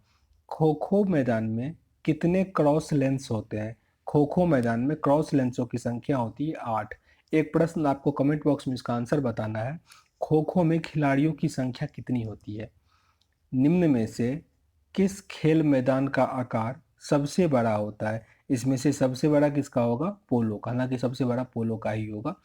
खो खो मैदान में कितने क्रॉस लेंस होते हैं? खो खो मैदान में क्रॉस लेंसों की संख्या होती है 8। एक प्रश्न आपको कमेंट बॉक्स में इसका आंसर बताना है। खो खो में खिलाड़ियों की संख्या कितनी होती है? निम्न में से किस खेल मैदान का आकार सबसे बड़ा होता है? इसमें से सबसे बड़ा किसका होगा? पोलो का। हालांकि सबसे बड़ा पोलो का ही होगा।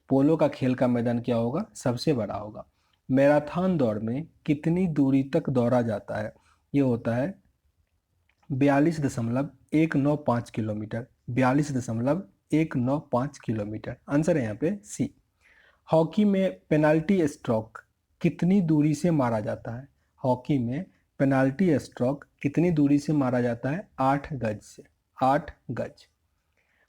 पोलो का खेल का मैदान क्या होगा? सबसे बड़ा होगा। मैराथन दौड़ में कितनी दूरी तक दौड़ा जाता है? ये होता है 42.195 किलोमीटर, 42.195 किलोमीटर। आंसर है यहाँ पे सी। हॉकी में पेनाल्टी स्ट्रोक कितनी दूरी से मारा जाता है? हॉकी में पेनाल्टी स्ट्रोक कितनी दूरी से मारा जाता है? 8 गज से, 8 गज।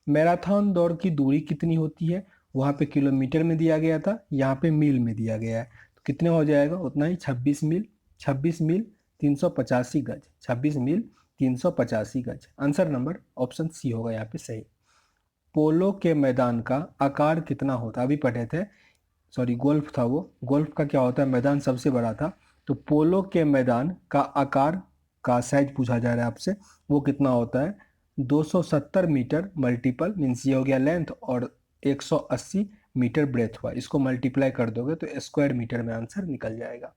मैराथन दौड़ की दूरी कितनी होती है? वहाँ पे किलोमीटर में दिया गया था, यहाँ पे मील में दिया गया है, तो कितने हो जाएगा? उतना ही, 26 मील। 26 मील 385 गज, 26 मील 385 गज। आंसर नंबर ऑप्शन सी होगा यहाँ पे सही। पोलो के मैदान का आकार कितना होता है? अभी पढ़े थे, सॉरी गोल्फ था वो। गोल्फ का क्या होता है? मैदान सबसे बड़ा था। तो पोलो के मैदान का आकार का साइज पूछा जा रहा है आपसे, वो कितना होता है? 270 मीटर मल्टीपल मीन्स ये हो गया लेंथ, और 180 मीटर ब्रेथ हुआ। इसको मल्टीप्लाई कर दोगे तो स्क्वायर मीटर में आंसर निकल जाएगा।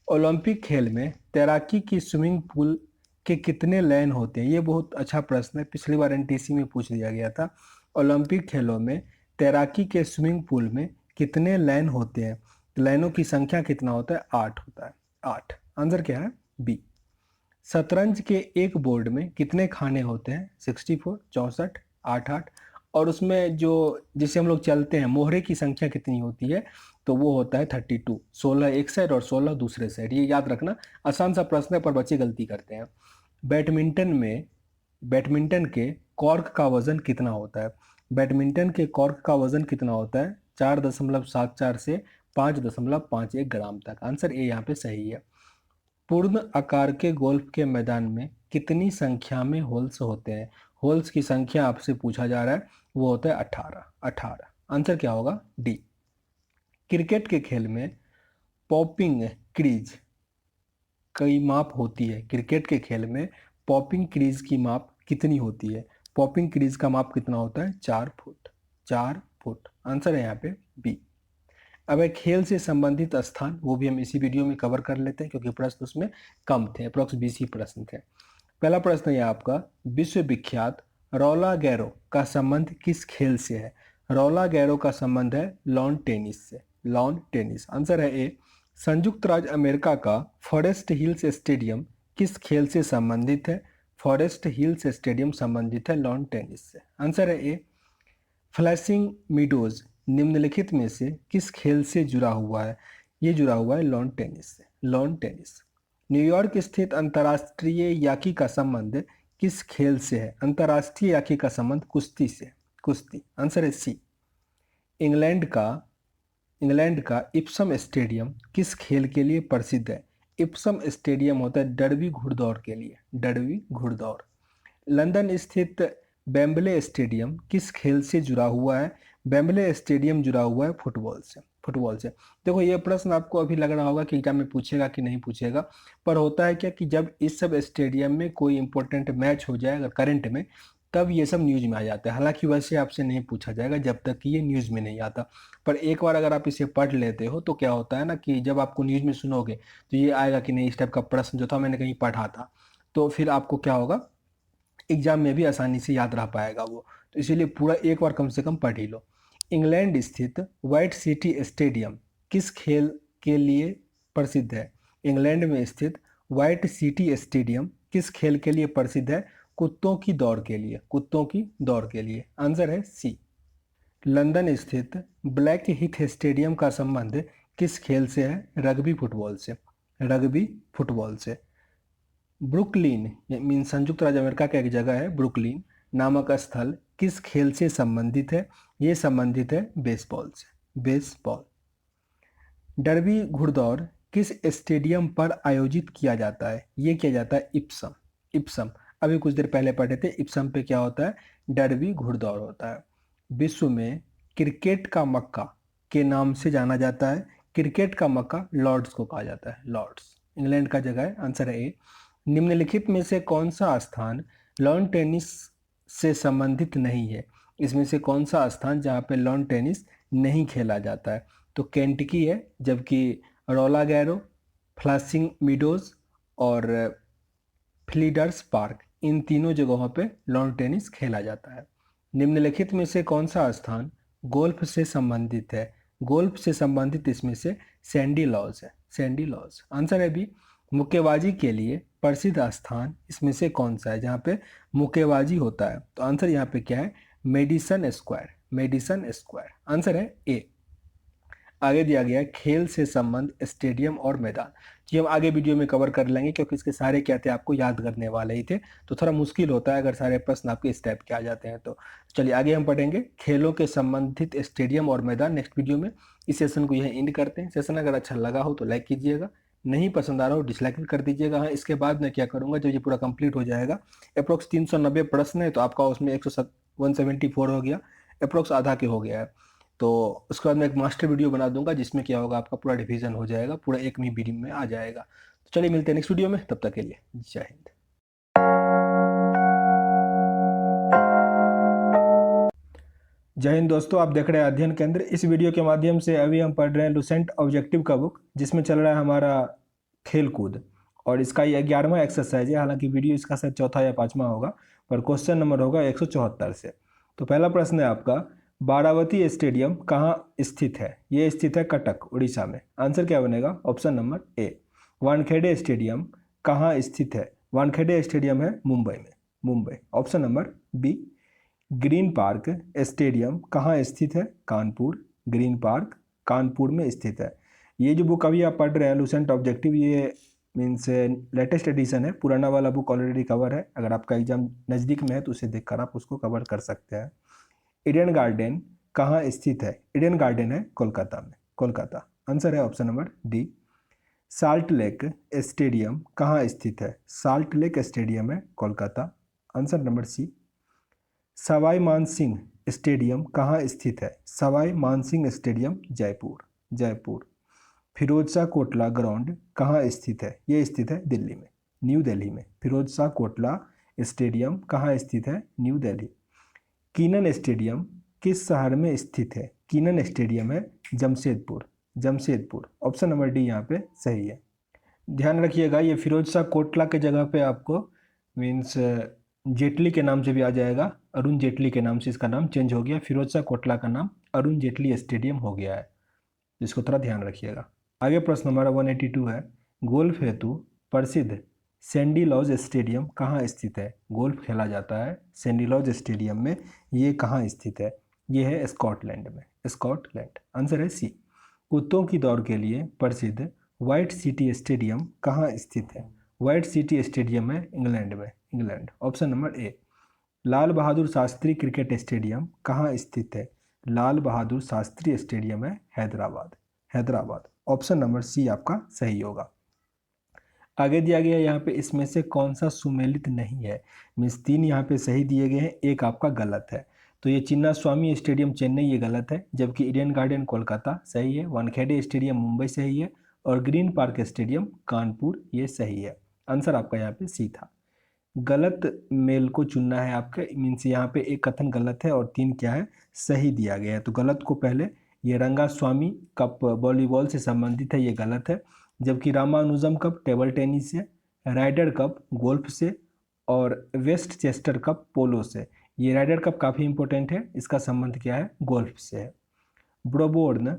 ओलंपिक खेल में तैराकी की स्विमिंग पूल के कितने लेन होते हैं? ये बहुत अच्छा प्रश्न है, पिछली बार एनटीसी में पूछ लिया गया था। ओलंपिक खेलों में तैराकी के स्विमिंग पूल में कितने लेन होते हैं? लाइनों की संख्या कितना होता है? 8 होता है, 8। आंसर क्या है? बी। शतरंज के एक बोर्ड में कितने खाने होते हैं? 64, 64, 8, 8। और उसमें जो जिसे हम लोग चलते हैं, मोहरे की संख्या कितनी होती है? तो वो होता है 32, 16 एक साइड और 16 दूसरे साइड। ये याद रखना, आसान सा प्रश्न है पर बच्चे गलती करते हैं। बैडमिंटन के कॉर्क का वजन कितना होता है? बैडमिंटन के कॉर्क का वजन कितना होता है? 4.74 से 5.51 ग्राम तक। आंसर ए यहाँ पे सही है। पूर्ण आकार के गोल्फ के मैदान में कितनी संख्या में होल्स होते हैं? होल्स की संख्या आपसे पूछा जा रहा है, वो होता है 18, 18। आंसर क्या होगा? डी। क्रिकेट के खेल में पॉपिंग क्रीज की माप होती है। क्रिकेट के खेल में पॉपिंग क्रीज की माप कितनी होती है? पॉपिंग क्रीज का माप कितना होता है? 4 फुट, 4 फुट। आंसर है यहाँ पे बी। अब एक खेल से संबंधित स्थान, वो भी हम इसी वीडियो में कवर कर लेते हैं क्योंकि प्रश्न उसमें कम थे, अप्रोक्स 20 ही प्रश्न थे। पहला प्रश्न है आपका, विश्व विख्यात रौला गैरो का संबंध किस खेल से है? रौला गैरो का संबंध है लॉन टेनिस से, लॉन टेनिस। आंसर है ए। संयुक्त राज्य अमेरिका का फॉरेस्ट हिल्स स्टेडियम किस खेल से संबंधित है? फॉरेस्ट हिल्स स्टेडियम संबंधित है लॉन टेनिस से। आंसर है ए। फ्लैशिंग मीडोज निम्नलिखित में से किस खेल से जुड़ा हुआ है? ये जुड़ा हुआ है लॉन टेनिस से, लॉन टेनिस। न्यूयॉर्क स्थित अंतर्राष्ट्रीय याकी का संबंध किस खेल से है? अंतर्राष्ट्रीय याकी का संबंध कुश्ती से, कुश्ती। आंसर है सी। इंग्लैंड का इप्सम स्टेडियम किस खेल के लिए प्रसिद्ध है? इप्सम स्टेडियम होता है डर्बी घुड़दौड़ के लिए, डर्बी घुड़दौड़। लंदन स्थित वेम्बले स्टेडियम किस खेल से जुड़ा हुआ है? वेम्बले स्टेडियम जुड़ा हुआ है फुटबॉल से, फुटबॉल से। देखो ये प्रश्न आपको अभी लग रहा होगा कि एग्जाम में पूछेगा कि नहीं पूछेगा, पर होता है क्या कि जब इस सब स्टेडियम में कोई इंपॉर्टेंट मैच हो जाए अगर करंट में, तब ये सब न्यूज में आ जाता है। हालांकि वैसे आपसे नहीं पूछा जाएगा जब तक कि ये न्यूज में नहीं आता, पर एक बार अगर आप इसे पढ़ लेते हो तो क्या होता है ना कि जब आपको न्यूज में सुनोगे तो ये आएगा कि नहीं, इस टाइप का प्रश्न जो था मैंने कहीं पढ़ा था, तो फिर आपको क्या होगा, एग्जाम में भी आसानी से याद रह पाएगा वो। तो इसीलिए पूरा एक बार कम से कम पढ़ ही लो। इंग्लैंड स्थित व्हाइट सिटी स्टेडियम किस खेल के लिए प्रसिद्ध है? इंग्लैंड में स्थित व्हाइट सिटी स्टेडियम किस खेल के लिए प्रसिद्ध है? कुत्तों की दौड़ के लिए, कुत्तों की दौड़ के लिए। आंसर है सी। लंदन स्थित ब्लैक हीथ स्टेडियम का संबंध किस खेल से है? रग्बी फुटबॉल से, रग्बी फुटबॉल से। ब्रुकलिन मीन संयुक्त राज्य अमेरिका का एक जगह है ब्रुकलिन नामक स्थल किस खेल से संबंधित है? ये संबंधित है बेसबॉल से, बेसबॉल। डर्बी घुड़दौड़ किस स्टेडियम पर आयोजित किया जाता है? ये किया जाता है इप्सम, इप्सम। अभी कुछ देर पहले पढ़े थे, इप्सम पे क्या होता है? डर्बी घुड़दौड़ होता है। विश्व में क्रिकेट का मक्का के नाम से जाना जाता है। क्रिकेट का मक्का लॉर्ड्स को कहा जाता है, लॉर्ड्स इंग्लैंड का जगह है। आंसर है ए। निम्नलिखित में से कौन सा स्थान लॉन टेनिस से संबंधित नहीं है? इसमें से कौन सा स्थान जहाँ पे लॉन टेनिस नहीं खेला जाता है? तो केंटकी है, जबकि रौला गैरो, फ्लैशिंग मीडोज और फ्लीडर्स पार्क, इन तीनों जगहों पे लॉन टेनिस खेला जाता है। निम्नलिखित में से कौन सा स्थान गोल्फ से संबंधित है? गोल्फ से संबंधित इसमें से सैंडी लॉज है, सैंडी लॉज। आंसर है बी। मुक्केबाजी के लिए प्रसिद्ध स्थान इसमें से कौन सा है जहाँ पे मुक्केबाजी होता है? तो आंसर यहाँ पे क्या है? Madison Square, Madison Square. Answer है ए। आगे दिया गया खेल से संबंध स्टेडियम और मैदान। ये हम आगे वीडियो में कवर कर लेंगे, क्योंकि इसके सारे क्या थे आपको याद करने वाले ही थे, तो थोड़ा मुश्किल होता है अगर सारे प्रश्न आपके इस टाइप के आ जाते हैं। तो चलिए आगे हम पढ़ेंगे खेलों के संबंधित स्टेडियम और मैदान नेक्स्ट वीडियो में। इस सेशन को यहीं एंड करते हैं। सेशन अगर अच्छा लगा हो तो लाइक कीजिएगा, नहीं पसंद आ रहा हो डिसलाइक भी कर दीजिएगा। हाँ, इसके बाद मैं क्या करूँगा, जब ये पूरा कंप्लीट हो जाएगा, अप्रोक्स 390 प्रश्न है, तो आपका उसमें 174 हो गया, अप्रोक्स आधा के हो गया है। तो उसके बाद मैं एक मास्टर वीडियो बना दूंगा, जिसमें क्या होगा आपका पूरा रिवीजन हो जाएगा, पूरा एक में वीडियो में आ जाएगा। तो चलिए मिलते हैं नेक्स्ट वीडियो में, तब तक के लिए जय हिंद। जय हिंद दोस्तों, आप देख रहे हैं अध्ययन केंद्र। इस वीडियो के माध्यम से अभी हम पढ़ रहे हैं लुसेंट ऑब्जेक्टिव का बुक, जिसमें चल रहा है हमारा खेल कूद, और इसका ये 11वां एक्सरसाइज है। हालांकि वीडियो इसका शायद चौथा या पांचवा होगा, पर क्वेश्चन नंबर होगा 174 से। तो पहला प्रश्न है आपका, बारावती स्टेडियम कहाँ स्थित है? ये स्थित है कटक, उड़ीसा में। आंसर क्या बनेगा? Option number A. Wankhede stadium कहाँ स्थित है? वानखेड़े स्टेडियम है मुंबई में, Mumbai. Option number B. Green Park stadium कहाँ स्थित है? कानपुर। ग्रीन पार्क कानपुर में स्थित है। ये जो बुक अभी आप पढ़ रहे हैं लुसेंट ऑब्जेक्टिव, ये मीन्स लेटेस्ट एडिशन है। पुराना वाला बुक ऑलरेडी कवर है। अगर आपका एग्जाम नज़दीक में है तो उसे देखकर आप उसको कवर कर सकते हैं। ईडन गार्डन कहाँ स्थित है? ईडन गार्डन है कोलकाता में, कोलकाता। आंसर है option number D. Salt Lake stadium कहाँ स्थित है? साल्ट लेक स्टेडियम है Kolkata. Answer number C. Sawai Mansingh stadium कहाँ स्थित है? सवाई मानसिंह स्टेडियम जयपुर, जयपुर। फिरोज शाह कोटला ग्राउंड कहाँ स्थित है? ये स्थित है दिल्ली में, न्यू दिल्ली में। फिरोज शाह कोटला स्टेडियम कहाँ स्थित है? न्यू दिल्ली। कीनन स्टेडियम किस शहर में स्थित है? कीनन स्टेडियम है Jamshedpur, Jamshedpur. Option number D यहाँ पे सही है। ध्यान रखिएगा, ये फिरोज शाह कोटला के जगह पे आपको मीन्स जेटली के नाम से भी आ जाएगा। अरुण जेटली के नाम से इसका नाम चेंज हो गया। फिरोज शाह कोटला का नाम अरुण जेटली स्टेडियम हो गया है, इसको थोड़ा ध्यान रखिएगा। आगे प्रश्न हमारा 182 है, गोल्फ हेतु प्रसिद्ध सैंडी लॉज स्टेडियम कहाँ स्थित है? गोल्फ खेला जाता है सैंडी लॉज स्टेडियम में, ये कहाँ स्थित है? ये है स्कॉटलैंड में, स्कॉटलैंड। आंसर है सी। कुत्तों की दौड़ के लिए प्रसिद्ध व्हाइट सिटी स्टेडियम कहाँ स्थित है? व्हाइट सिटी स्टेडियम है इंग्लैंड में, England. Option number A. Lal Bahadur Shastri cricket stadium कहाँ स्थित है? लाल बहादुर शास्त्री स्टेडियम है Hyderabad, Hyderabad. Option number C आपका सही होगा। आगे दिया गया यहाँ पे इसमें से कौन सा सुमेलित नहीं है? मीन्स 3 यहाँ पे सही दिए गए हैं, एक आपका गलत है। तो ये चिन्ना स्वामी स्टेडियम चेन्नई ये गलत है, जबकि ईडन गार्डन कोलकाता सही है, वानखेड़े स्टेडियम मुंबई सही है, और ग्रीन पार्क स्टेडियम कानपुर ये सही है। आंसर आपका यहाँ पे सी था। गलत मेल को चुनना है आपका, मीन्स यहाँ पे एक कथन गलत है और 3 क्या है सही दिया गया है। तो गलत को पहले, ये रंगास्वामी कप वॉलीबॉल से संबंधित है, ये गलत है। जबकि रामानुजम कप टेबल टेनिस से, राइडर कप गोल्फ से, और वेस्ट चेस्टर कप पोलो से। ये राइडर कप काफ़ी इंपॉर्टेंट है, इसका संबंध क्या है? गोल्फ से है। ब्रोबोर्न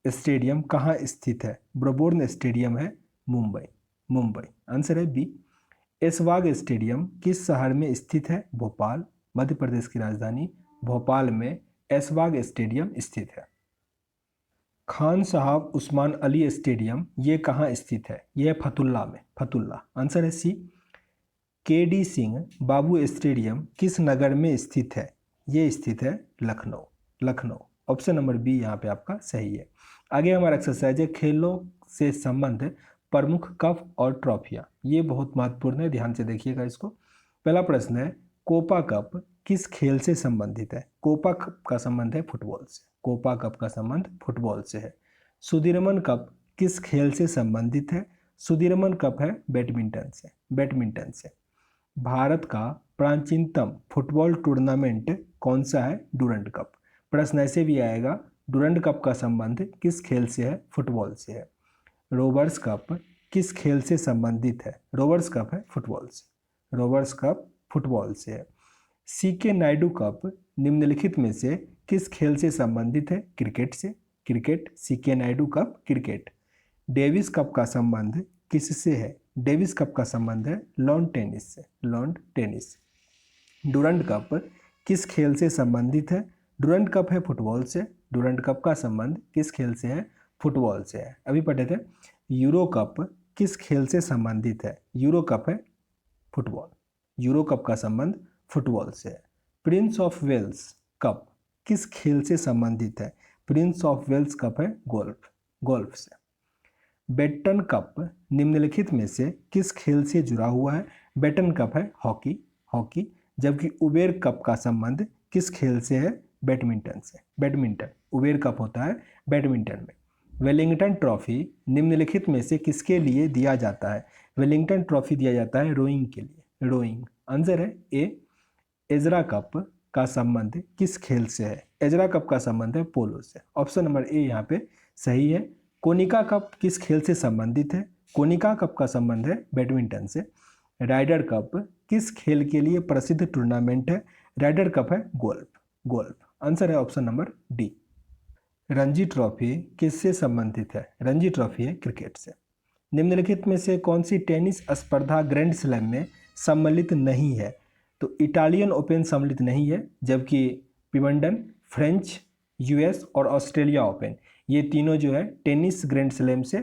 स्टेडियम कहाँ स्थित है? ब्रोबोर्न स्टेडियम है मुंबई, मुंबई। आंसर है बी। ऐशबाग स्टेडियम किस शहर में स्थित है? भोपाल, मध्य प्रदेश की राजधानी भोपाल में ऐशबाग स्टेडियम स्थित है। खान साहब उस्मान अली स्टेडियम ये कहाँ स्थित है? यह फतुल्ला में, फतुल्ला। आंसर है C. K D. Singh Babu stadium किस नगर में स्थित है? ये स्थित है Lucknow, Lucknow. Option number B यहाँ पे आपका सही है। आगे हमारा एक्सरसाइज है खेलों से संबंध प्रमुख कप और ट्रॉफियाँ। ये बहुत महत्वपूर्ण है, ध्यान से देखिएगा इसको। पहला प्रश्न है, कोपा कप किस खेल से संबंधित है? कोपा कप का संबंध है फुटबॉल से, कोपा कप का संबंध फुटबॉल से है। सुदीरमन कप किस खेल से संबंधित है? सुदीरमन कप है बैडमिंटन से, बैडमिंटन से। भारत का प्राचीनतम फुटबॉल टूर्नामेंट कौन सा है? Durand cup. प्रश्न ऐसे भी आएगा, डूरंड कप का संबंध किस खेल से है? फुटबॉल से है। रोवर्स कप किस खेल से संबंधित है? रोवर्स कप है फुटबॉल से, रोवर्स कप फुटबॉल से है। सीके नायडू कप निम्नलिखित में से किस खेल से संबंधित है? क्रिकेट से, cricket. CK Naidu cup cricket. Davis cup का संबंध किससे है? डेविस कप का संबंध है लॉन टेनिस से, लॉन टेनिस। डूरंड कप किस खेल से संबंधित है? डूरंड कप है फुटबॉल से, डूरंड कप का संबंध किस खेल से है? फुटबॉल से है। अभी पढ़े थे यूरो कप किस खेल से संबंधित है? यूरो कप है फुटबॉल, यूरो कप का संबंध फुटबॉल से है। प्रिंस ऑफ वेल्स कप किस खेल से संबंधित है? प्रिंस ऑफ वेल्स कप है गोल्फ, गोल्फ से। बेटन कप निम्नलिखित में से किस खेल से जुड़ा हुआ है? बेटन कप है हॉकी, हॉकी, जबकि उबेर कप का संबंध किस खेल से है? बैडमिंटन से, बैडमिंटन, उबेर कप होता है बैडमिंटन में। वेलिंगटन ट्रॉफी निम्नलिखित में से किसके लिए दिया जाता है? वेलिंगटन ट्रॉफी दिया जाता है रोइंग के लिए, रोइंग। आंसर है ए। एजरा कप का संबंध किस खेल से है? एजरा कप का संबंध है पोलो से। ऑप्शन नंबर ए यहाँ पे सही है। कोनिका कप किस खेल से संबंधित है? कोनिका कप का संबंध है बैडमिंटन से। राइडर कप किस खेल के लिए प्रसिद्ध टूर्नामेंट है? राइडर कप है गोल्फ, गोल्फ। आंसर है option number D. Ranji trophy किससे संबंधित है? रणजी ट्रॉफी है क्रिकेट से। निम्नलिखित में से कौन सी टेनिस स्पर्धा ग्रैंड स्लैम में सम्मिलित नहीं है? तो इटालियन ओपन सम्मिलित नहीं है, जबकि विंबलडन, फ्रेंच, यूएस और ऑस्ट्रेलिया ओपन, ये तीनों जो है टेनिस ग्रैंड स्लैम से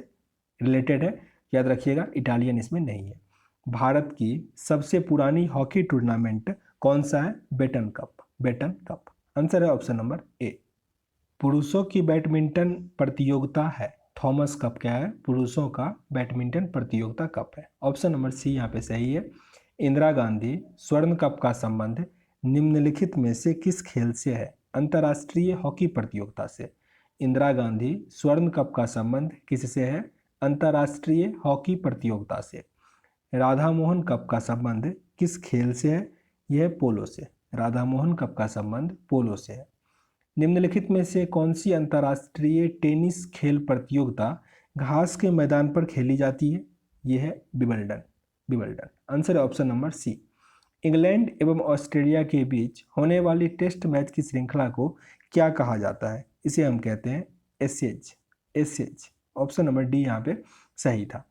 रिलेटेड है, याद रखिएगा, इटालियन इसमें नहीं है। भारत की सबसे पुरानी हॉकी टूर्नामेंट कौन सा है? Beighton cup, Beighton cup. Answer है ऑप्शन नंबर ए। पुरुषों की बैडमिंटन प्रतियोगिता है थॉमस कप, क्या है? पुरुषों का बैडमिंटन प्रतियोगिता कप है। ऑप्शन नंबर सी यहाँ पे सही है। इंदिरा गांधी स्वर्ण कप का संबंध निम्नलिखित में से किस खेल से है? अंतर्राष्ट्रीय हॉकी प्रतियोगिता से। इंदिरा गांधी स्वर्ण कप का संबंध किससे है? अंतर्राष्ट्रीय हॉकी प्रतियोगिता से। राधा मोहन कप का संबंध किस खेल से है? यह पोलो से। राधा मोहन कप का संबंध पोलो से है। निम्नलिखित में से कौन सी अंतर्राष्ट्रीय टेनिस खेल प्रतियोगिता घास के मैदान पर खेली जाती है? यह है विंबलडन, विंबलडन। आंसर है ऑप्शन नंबर सी। इंग्लैंड एवं ऑस्ट्रेलिया के बीच होने वाली टेस्ट मैच की श्रृंखला को क्या कहा जाता है? इसे हम कहते हैं Ashes, Ashes. Option number D यहाँ पे सही था।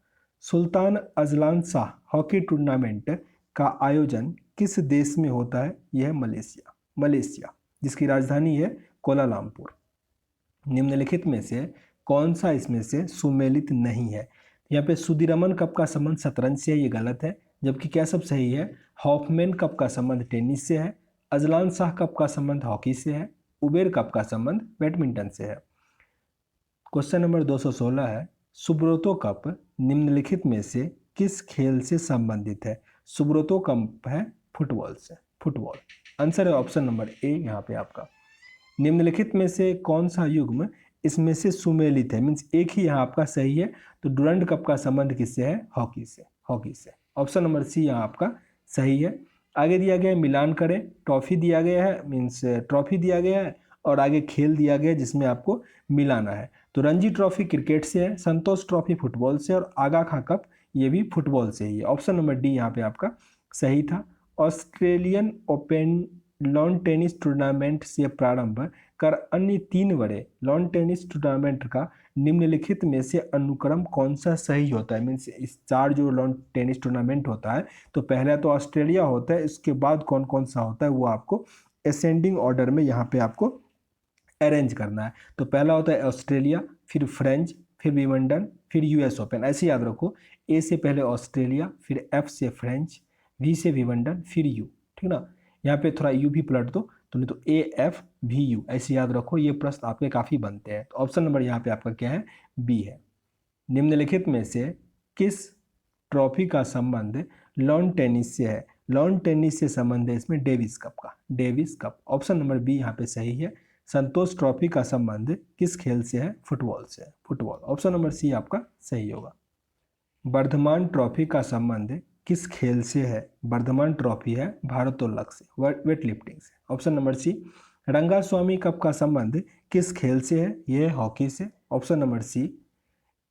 Sultan Azlan Shah hockey tournament का आयोजन किस देश में होता है? यह है मलेशिया, मलेशिया, जिसकी राजधानी है कोलालमपुर। निम्नलिखित में से कौन सा इसमें से सुमेलित नहीं है? यहाँ पे सुदीरमन कप का संबंध शतरंज से है, ये गलत है, जबकि क्या सब सही है? हॉफमैन कप का संबंध टेनिस से है। अजलान शाह कप का संबंध हॉकी से है। उबेर कप का संबंध बैडमिंटन से है। क्वेश्चन नंबर 216 है, सुब्रतो कप निम्नलिखित में से किस खेल से संबंधित है? सुब्रतो कप है फुटबॉल से, फुटबॉल। आंसर है ऑप्शन नंबर ए यहाँ पे आपका। निम्नलिखित में से कौन सा युग्म इसमें से सुमेलित है? मीन्स एक ही यहाँ आपका सही है। तो डुरंड कप का संबंध किससे है? हॉकी से, हॉकी से। ऑप्शन नंबर सी यहाँ आपका सही है। आगे दिया गया है मिलान करें, ट्रॉफी दिया गया है, मीन्स ट्रॉफी दिया गया है और आगे खेल दिया गया है जिसमें आपको मिलाना है। तो रणजी ट्रॉफी क्रिकेट से है, संतोष ट्रॉफी फुटबॉल से और आगा खां कप ये भी फुटबॉल से ही है। ऑप्शन नंबर डी यहाँ पे आपका सही था। Australian open lawn tennis tournament से प्रारंभ कर अन्य 3 बड़े लॉन टेनिस टूर्नामेंट का निम्नलिखित में से अनुक्रम कौन सा सही होता है? मीन्स इस 4 जो लॉन टेनिस टूर्नामेंट होता है, तो पहला तो ऑस्ट्रेलिया होता है, इसके बाद कौन कौन सा होता है वो आपको असेंडिंग ऑर्डर में यहाँ पे आपको अरेंज करना है। तो पहला होता है ऑस्ट्रेलिया, फिर फ्रेंच, फिर विंबलडन, फिर यूएस ओपन। ऐसे याद रखो, ए से पहले ऑस्ट्रेलिया, फिर एफ से फ्रेंच, वी से विंबलडन, फिर यू, ठीक ना। यहाँ पे थोड़ा यू भी पलट दो, तो नहीं तो ए एफ वी यू, ऐसे याद रखो। ये प्रश्न आपके काफ़ी बनते हैं। तो ऑप्शन नंबर यहाँ पे आपका क्या है? बी है। निम्नलिखित में से किस ट्रॉफी का संबंध लॉन टेनिस से है? लॉन टेनिस से संबंध है इसमें डेविस कप का, Davis cup. Option number B यहाँ पे सही है। संतोष ट्रॉफी का संबंध किस खेल से है? फुटबॉल से है, फुटबॉल। ऑप्शन नंबर सी आपका सही होगा। वर्धमान ट्रॉफी का संबंध किस खेल से है? वर्धमान ट्रॉफी है भारोत्तोलक से, वेट लिफ्टिंग से। Option number C. Rangaswamy cup का संबंध किस खेल से है? यह है हॉकी से। Option number C.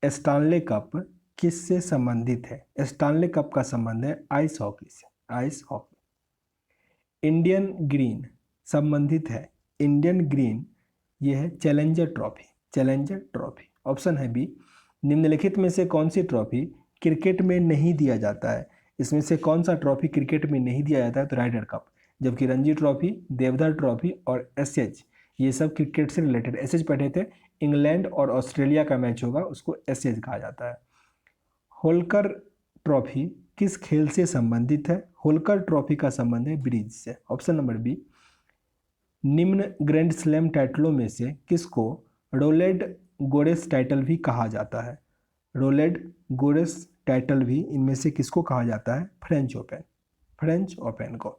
Stanley cup किससे संबंधित है? स्टानले कप का संबंध है आइस हॉकी से, आइस हॉकी। इंडियन ग्रीन संबंधित है, इंडियन ग्रीन ये है challenger trophy, challenger trophy. Option है बी। निम्नलिखित में से कौन सी ट्रॉफी क्रिकेट में नहीं दिया जाता है? इसमें से कौन सा ट्रॉफी क्रिकेट में नहीं दिया जाता है? तो राइडर कप, जबकि रणजी ट्रॉफी, देवधर ट्रॉफी और एसएच ये सब क्रिकेट से रिलेटेड। एसएच पढ़े थे, इंग्लैंड और ऑस्ट्रेलिया का मैच होगा उसको एसएच कहा जाता है। होलकर ट्रॉफी किस खेल से संबंधित है? होलकर ट्रॉफी का संबंध है ब्रिज से। Option number B. निम्न ग्रैंड स्लैम टाइटलों में से किसको रोलेड गोरेस टाइटल भी कहा जाता है? रोलेड गोरेस टाइटल भी इनमें से किसको कहा जाता है? French open. फ्रेंच ओपन को।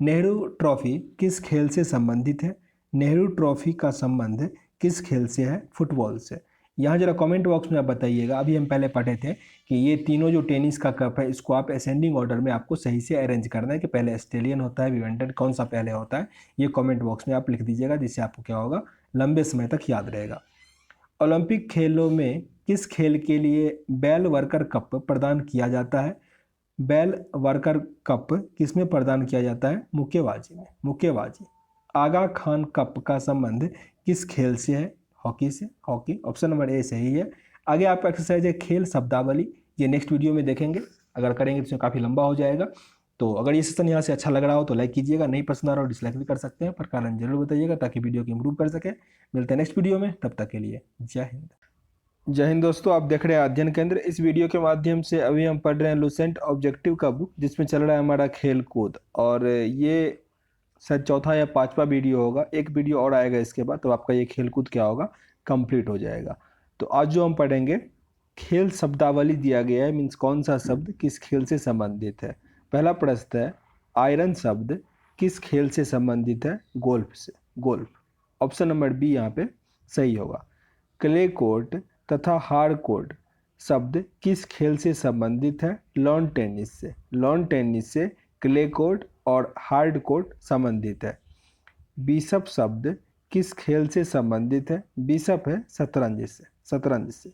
नेहरू ट्रॉफी किस खेल से संबंधित है? नेहरू ट्रॉफी का संबंध किस खेल से है? फुटबॉल से। यहाँ जरा कमेंट बॉक्स में आप बताइएगा। अभी हम पहले पढ़े थे कि ये तीनों जो टेनिस का कप है इसको आप असेंडिंग ऑर्डर में आपको सही से अरेंज करना है कि पहले ऑस्ट्रेलियन होता है, विवेंटन कौन सा पहले होता है, ये कमेंट बॉक्स में आप लिख दीजिएगा, जिससे आपको क्या होगा, लंबे समय तक याद रहेगा। ओलंपिक खेलों में किस खेल के लिए बेल वर्कर कप प्रदान किया जाता है? बेल वर्कर कप किस में प्रदान किया जाता है? मुक्केबाजी में। मुक्केबाजी। आगा खान कप का संबंध किस खेल से है? हॉकी से। हॉकी। ऑप्शन नंबर ए सही है। आगे आपका एक्सरसाइज है खेल शब्दावली। ये नेक्स्ट वीडियो में देखेंगे, अगर करेंगे तो इसमें काफ़ी लंबा हो जाएगा। तो अगर ये सेशन यहाँ से अच्छा लग रहा हो तो लाइक कीजिएगा, नहीं पसंद आ रहा हो डिसलाइक भी कर सकते हैं, पर कारण जरूर बताइएगा ताकि वीडियो को इंप्रूव कर सके। मिलते हैं नेक्स्ट वीडियो में, तब तक के लिए जय हिंद। जय हिंद दोस्तों, आप देख रहे हैं अध्ययन केंद्र। इस वीडियो के माध्यम से अभी हम पढ़ रहे हैं लुसेंट ऑब्जेक्टिव का बुक, जिसमें चल रहा है हमारा खेल कूद, और ये शायद चौथा या पांचवा वीडियो होगा। एक वीडियो और आएगा इसके बाद, तो आपका ये खेल कूद क्या होगा, कंप्लीट हो जाएगा। तो आज जो हम पढ़ेंगे खेल शब्दावली दिया गया है, मीन्स कौन सा शब्द किस खेल से संबंधित है। पहला प्रश्न है आयरन शब्द किस खेल से संबंधित है? गोल्फ से। गोल्फ। ऑप्शन नंबर बी यहाँ पे सही होगा। क्ले कोर्ट तथा हार्ड कोर्ट शब्द किस खेल से संबंधित है? लॉन टेनिस से। लॉन टेनिस से क्ले कोर्ट और हार्ड कोर्ट संबंधित है। बिशप शब्द किस खेल से संबंधित है? बिशप है शतरंज से। शतरंज से।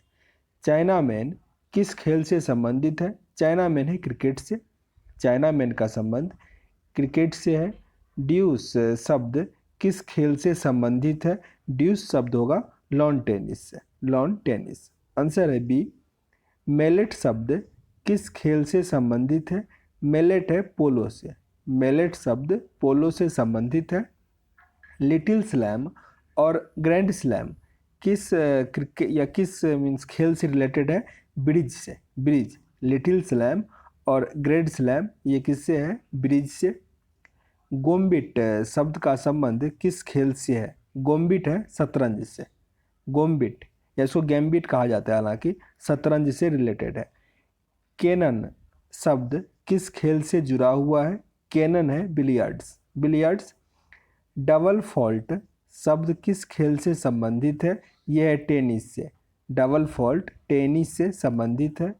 चाइना मैन किस खेल से संबंधित है? चाइना मैन है क्रिकेट से। चाइना मैन का संबंध क्रिकेट से है। ड्यूस शब्द किस खेल से संबंधित है? ड्यूस शब्द होगा लॉन टेनिस से। Lawn tennis. आंसर है बी। मेलेट शब्द किस खेल से संबंधित है? मेलेट है पोलो से। मेलेट शब्द पोलो से संबंधित है। लिटिल स्लैम और ग्रैंड स्लैम किस क्रिकेट या किस मीन्स खेल से रिलेटेड है? ब्रिज से। ब्रिज। लिटिल स्लैम और ग्रैंड स्लैम ये किससे है? ब्रिज से। गोम्बिट शब्द का संबंध किस खेल से है? गोम्बिट है शतरंज से। गोम्बिट या इसको गैम्बिट कहा जाता है, हालांकि शतरंज से रिलेटेड है। केनन शब्द किस खेल से जुड़ा हुआ है? केनन है बिलियर्ड्स। बिलियर्ड्स। डबल फॉल्ट शब्द किस खेल से संबंधित है? यह है टेनिस से। डबल फॉल्ट टेनिस से संबंधित है।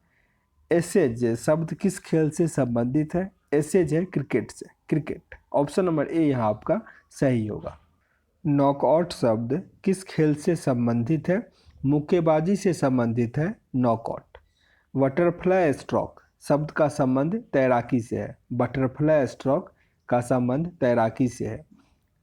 एसेज शब्द किस खेल से संबंधित है? एसेज है क्रिकेट से। क्रिकेट। ऑप्शन नंबर ए यहाँ आपका सही होगा। नॉकआउट शब्द किस खेल से संबंधित है? मुक्केबाजी से संबंधित है नॉकआउट। बटरफ्लाई स्ट्रोक शब्द का संबंध तैराकी से है। बटरफ्लाई स्ट्रोक का संबंध तैराकी से है।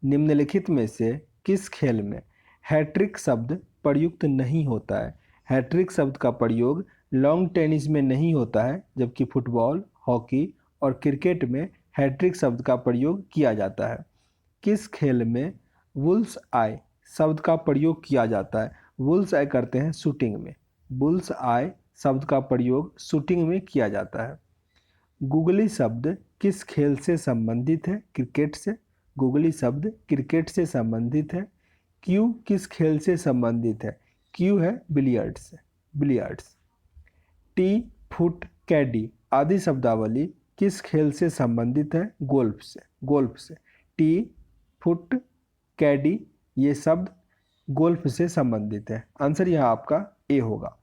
निम्नलिखित में से किस खेल में हैट्रिक शब्द प्रयुक्त नहीं होता है? हैट्रिक शब्द का प्रयोग लॉन्ग टेनिस में नहीं होता है, जबकि फुटबॉल, हॉकी और क्रिकेट में हैट्रिक शब्द का प्रयोग किया जाता है। किस खेल में बुल्स आई शब्द का प्रयोग किया जाता है? बुल्स आई करते हैं शूटिंग में। बुल्स आई शब्द का प्रयोग शूटिंग में किया जाता है। गुगली शब्द किस खेल से संबंधित है? क्रिकेट से। गुगली शब्द क्रिकेट से संबंधित है। क्यू किस खेल से संबंधित है? क्यू है बिलियर्ड्स से। बिलियर्ड्स। टी, फुट, कैडी आदि शब्दावली किस खेल से संबंधित है? गोल्फ से। गोल्फ से। टी, फुट, कैडी ये शब्द गोल्फ से संबंधित है। आंसर यहाँ आपका ए होगा।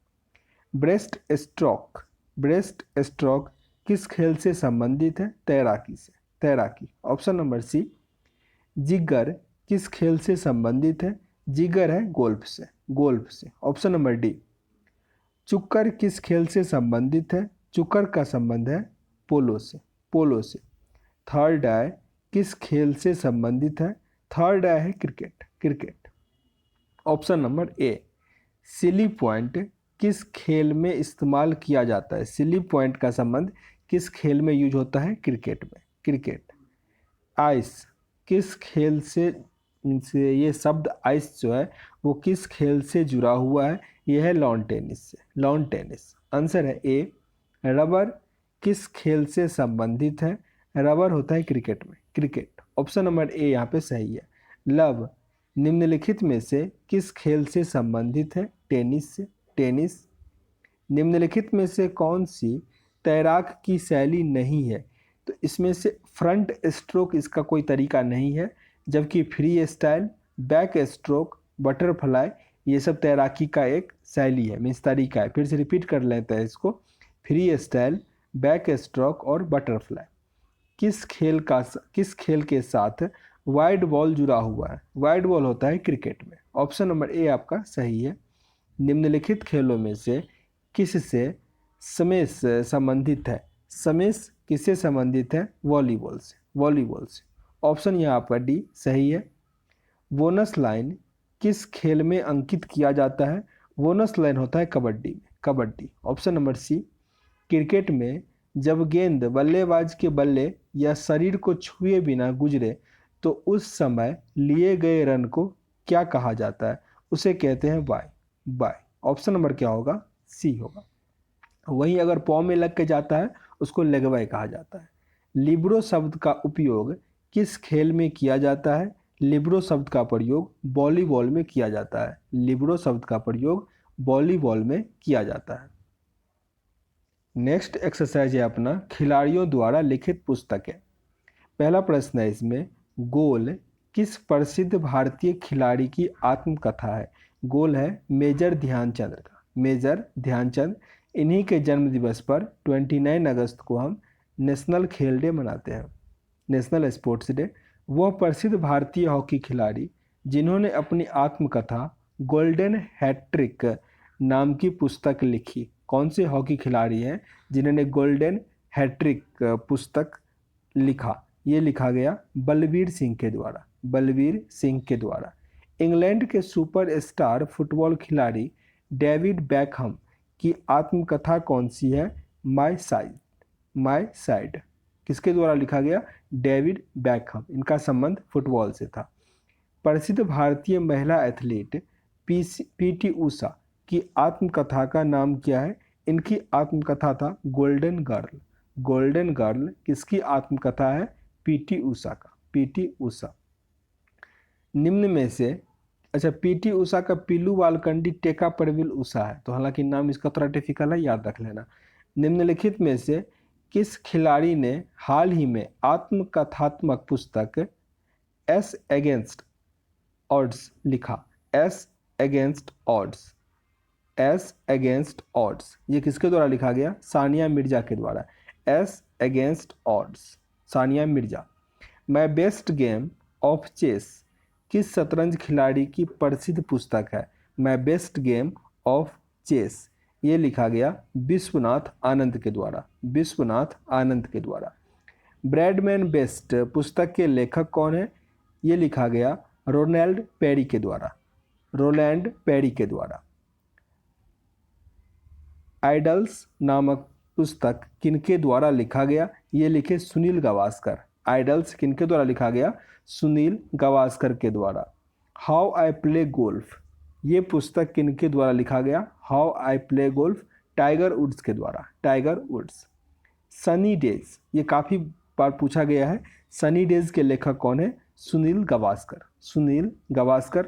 Breast stroke. ब्रेस्ट स्ट्रोक किस खेल से संबंधित है? तैराकी से। तैराकी। Option number C. जिगर किस खेल से संबंधित है? जिगर है गोल्फ से। गोल्फ से। Option number D. चुक्कर किस खेल से संबंधित है? चुक्कर का संबंध है पोलो से। पोलो से। थर्ड आई किस खेल से संबंधित है? थर्ड आई है क्रिकेट। क्रिकेट। ऑप्शन नंबर ए। सिली पॉइंट किस खेल में इस्तेमाल किया जाता है? सिली पॉइंट का संबंध किस खेल में यूज होता है? क्रिकेट में। क्रिकेट। आइस किस खेल से ये शब्द आइस जो है वो किस खेल से जुड़ा हुआ है? ये है लॉन टेनिस से, लॉन टेनिस। आंसर है ए। रबर किस खेल से संबंधित है? रबर होता है क्रिकेट में, क्रिकेट। ऑप्शन नंबर ए यहाँ पे सही है। लव निम्नलिखित में से किस खेल से संबंधित है? टेनिस से, टेनिस। निम्नलिखित में से कौन सी तैराक की शैली नहीं है? तो इसमें से फ्रंट स्ट्रोक इसका कोई तरीका नहीं है, जबकि free style, back stroke, butterfly ये सब तैराकी का एक शैली है, मीन्स तरीका है। फिर से रिपीट कर लेते हैं इसको। फ्री स्टाइल, बैक स्ट्रोक और बटरफ्लाई। किस खेल के साथ वाइड बॉल जुड़ा हुआ है? वाइड बॉल होता है क्रिकेट में। ऑप्शन नंबर ए आपका सही है। निम्नलिखित खेलों में से किससे स्मैश संबंधित है? स्मैश किससे संबंधित है? वॉलीबॉल से, वॉलीबॉल से। ऑप्शन यहाँ आपका डी सही है। बोनस लाइन किस खेल में अंकित किया जाता है? बोनस लाइन होता है कबड्डी में, kabaddi. Option number C. Cricket में जब गेंद बल्लेबाज के बल्ले या शरीर को छुए बिना गुजरे तो उस समय लिए गए रन को क्या कहा जाता है? उसे कहते हैं बाय, बाय। ऑप्शन नंबर क्या होगा? सी होगा। वहीं अगर पॉ में लग के जाता है उसको लेग बाय कहा जाता है। लिब्रो शब्द का उपयोग किस खेल में किया जाता है? लिब्रो शब्द का प्रयोग वॉलीबॉल में किया जाता है। लिब्रो शब्द का प्रयोग वॉलीबॉल में किया जाता है। नेक्स्ट एक्सरसाइज है अपना खिलाड़ियों द्वारा लिखित पुस्तकें। पहला प्रश्न है इसमें, गोल किस प्रसिद्ध भारतीय खिलाड़ी की आत्मकथा है? गोल है मेजर ध्यानचंद का, मेजर ध्यानचंद। इन्हीं के जन्म दिवस पर 29 अगस्त को हम नेशनल खेल डे मनाते हैं, नेशनल स्पोर्ट्स डे। वह प्रसिद्ध भारतीय हॉकी खिलाड़ी जिन्होंने अपनी आत्मकथा गोल्डन हैट्रिक नाम की पुस्तक लिखी। कौन से हॉकी खिलाड़ी हैं जिन्होंने गोल्डन हैट्रिक पुस्तक लिखा? ये लिखा गया बलबीर सिंह के द्वारा, बलबीर सिंह के द्वारा। इंग्लैंड के सुपरस्टार फुटबॉल खिलाड़ी डेविड बैकहम की आत्मकथा कौन सी है? My side, my side. किसके द्वारा लिखा गया? David Beckham. इनका संबंध फुटबॉल से था। प्रसिद्ध भारतीय महिला एथलीट पीटी उषा की आत्मकथा का नाम क्या है? इनकी आत्मकथा था गोल्डन गर्ल, गोल्डन गर्ल। किसकी आत्मकथा है? पीटी उषा का, पीटी उषा। निम्न में से, अच्छा पीटी उषा का पीलू वालकंडी टेका परविल उषा है, तो हालांकि नाम इसका थोड़ा डिफिकल्ट है, याद रख लेना। निम्नलिखित में से किस खिलाड़ी ने हाल ही में आत्मकथात्मक पुस्तक एस अगेंस्ट ऑड्स लिखा? Ace against odds, ace against odds. ये किसके द्वारा लिखा गया? सानिया मिर्जा के द्वारा। Ace against odds, Sania Mirza. My best game of chess किस शतरंज खिलाड़ी की प्रसिद्ध पुस्तक है? My best game of chess. ये लिखा गया विश्वनाथ आनंद के द्वारा, विश्वनाथ आनंद के द्वारा। ब्रैडमैन बेस्ट पुस्तक के लेखक कौन है? ये लिखा गया रोलैंड पेरी के द्वारा, रोलैंड पेरी के द्वारा। आइडल्स नामक पुस्तक किनके द्वारा लिखा गया? ये लिखे सुनील गावस्कर। आइडल्स किनके द्वारा लिखा गया? सुनील गावस्कर के द्वारा। हाउ आई प्ले गोल्फ, ये पुस्तक किनके द्वारा लिखा गया? How I play golf, Tiger Woods के द्वारा, टाइगर वुड्स। सनी डेज, ये काफ़ी बार पूछा गया है। सनी डेज के लेखक कौन है? सुनील गावस्कर, सुनील गावस्कर।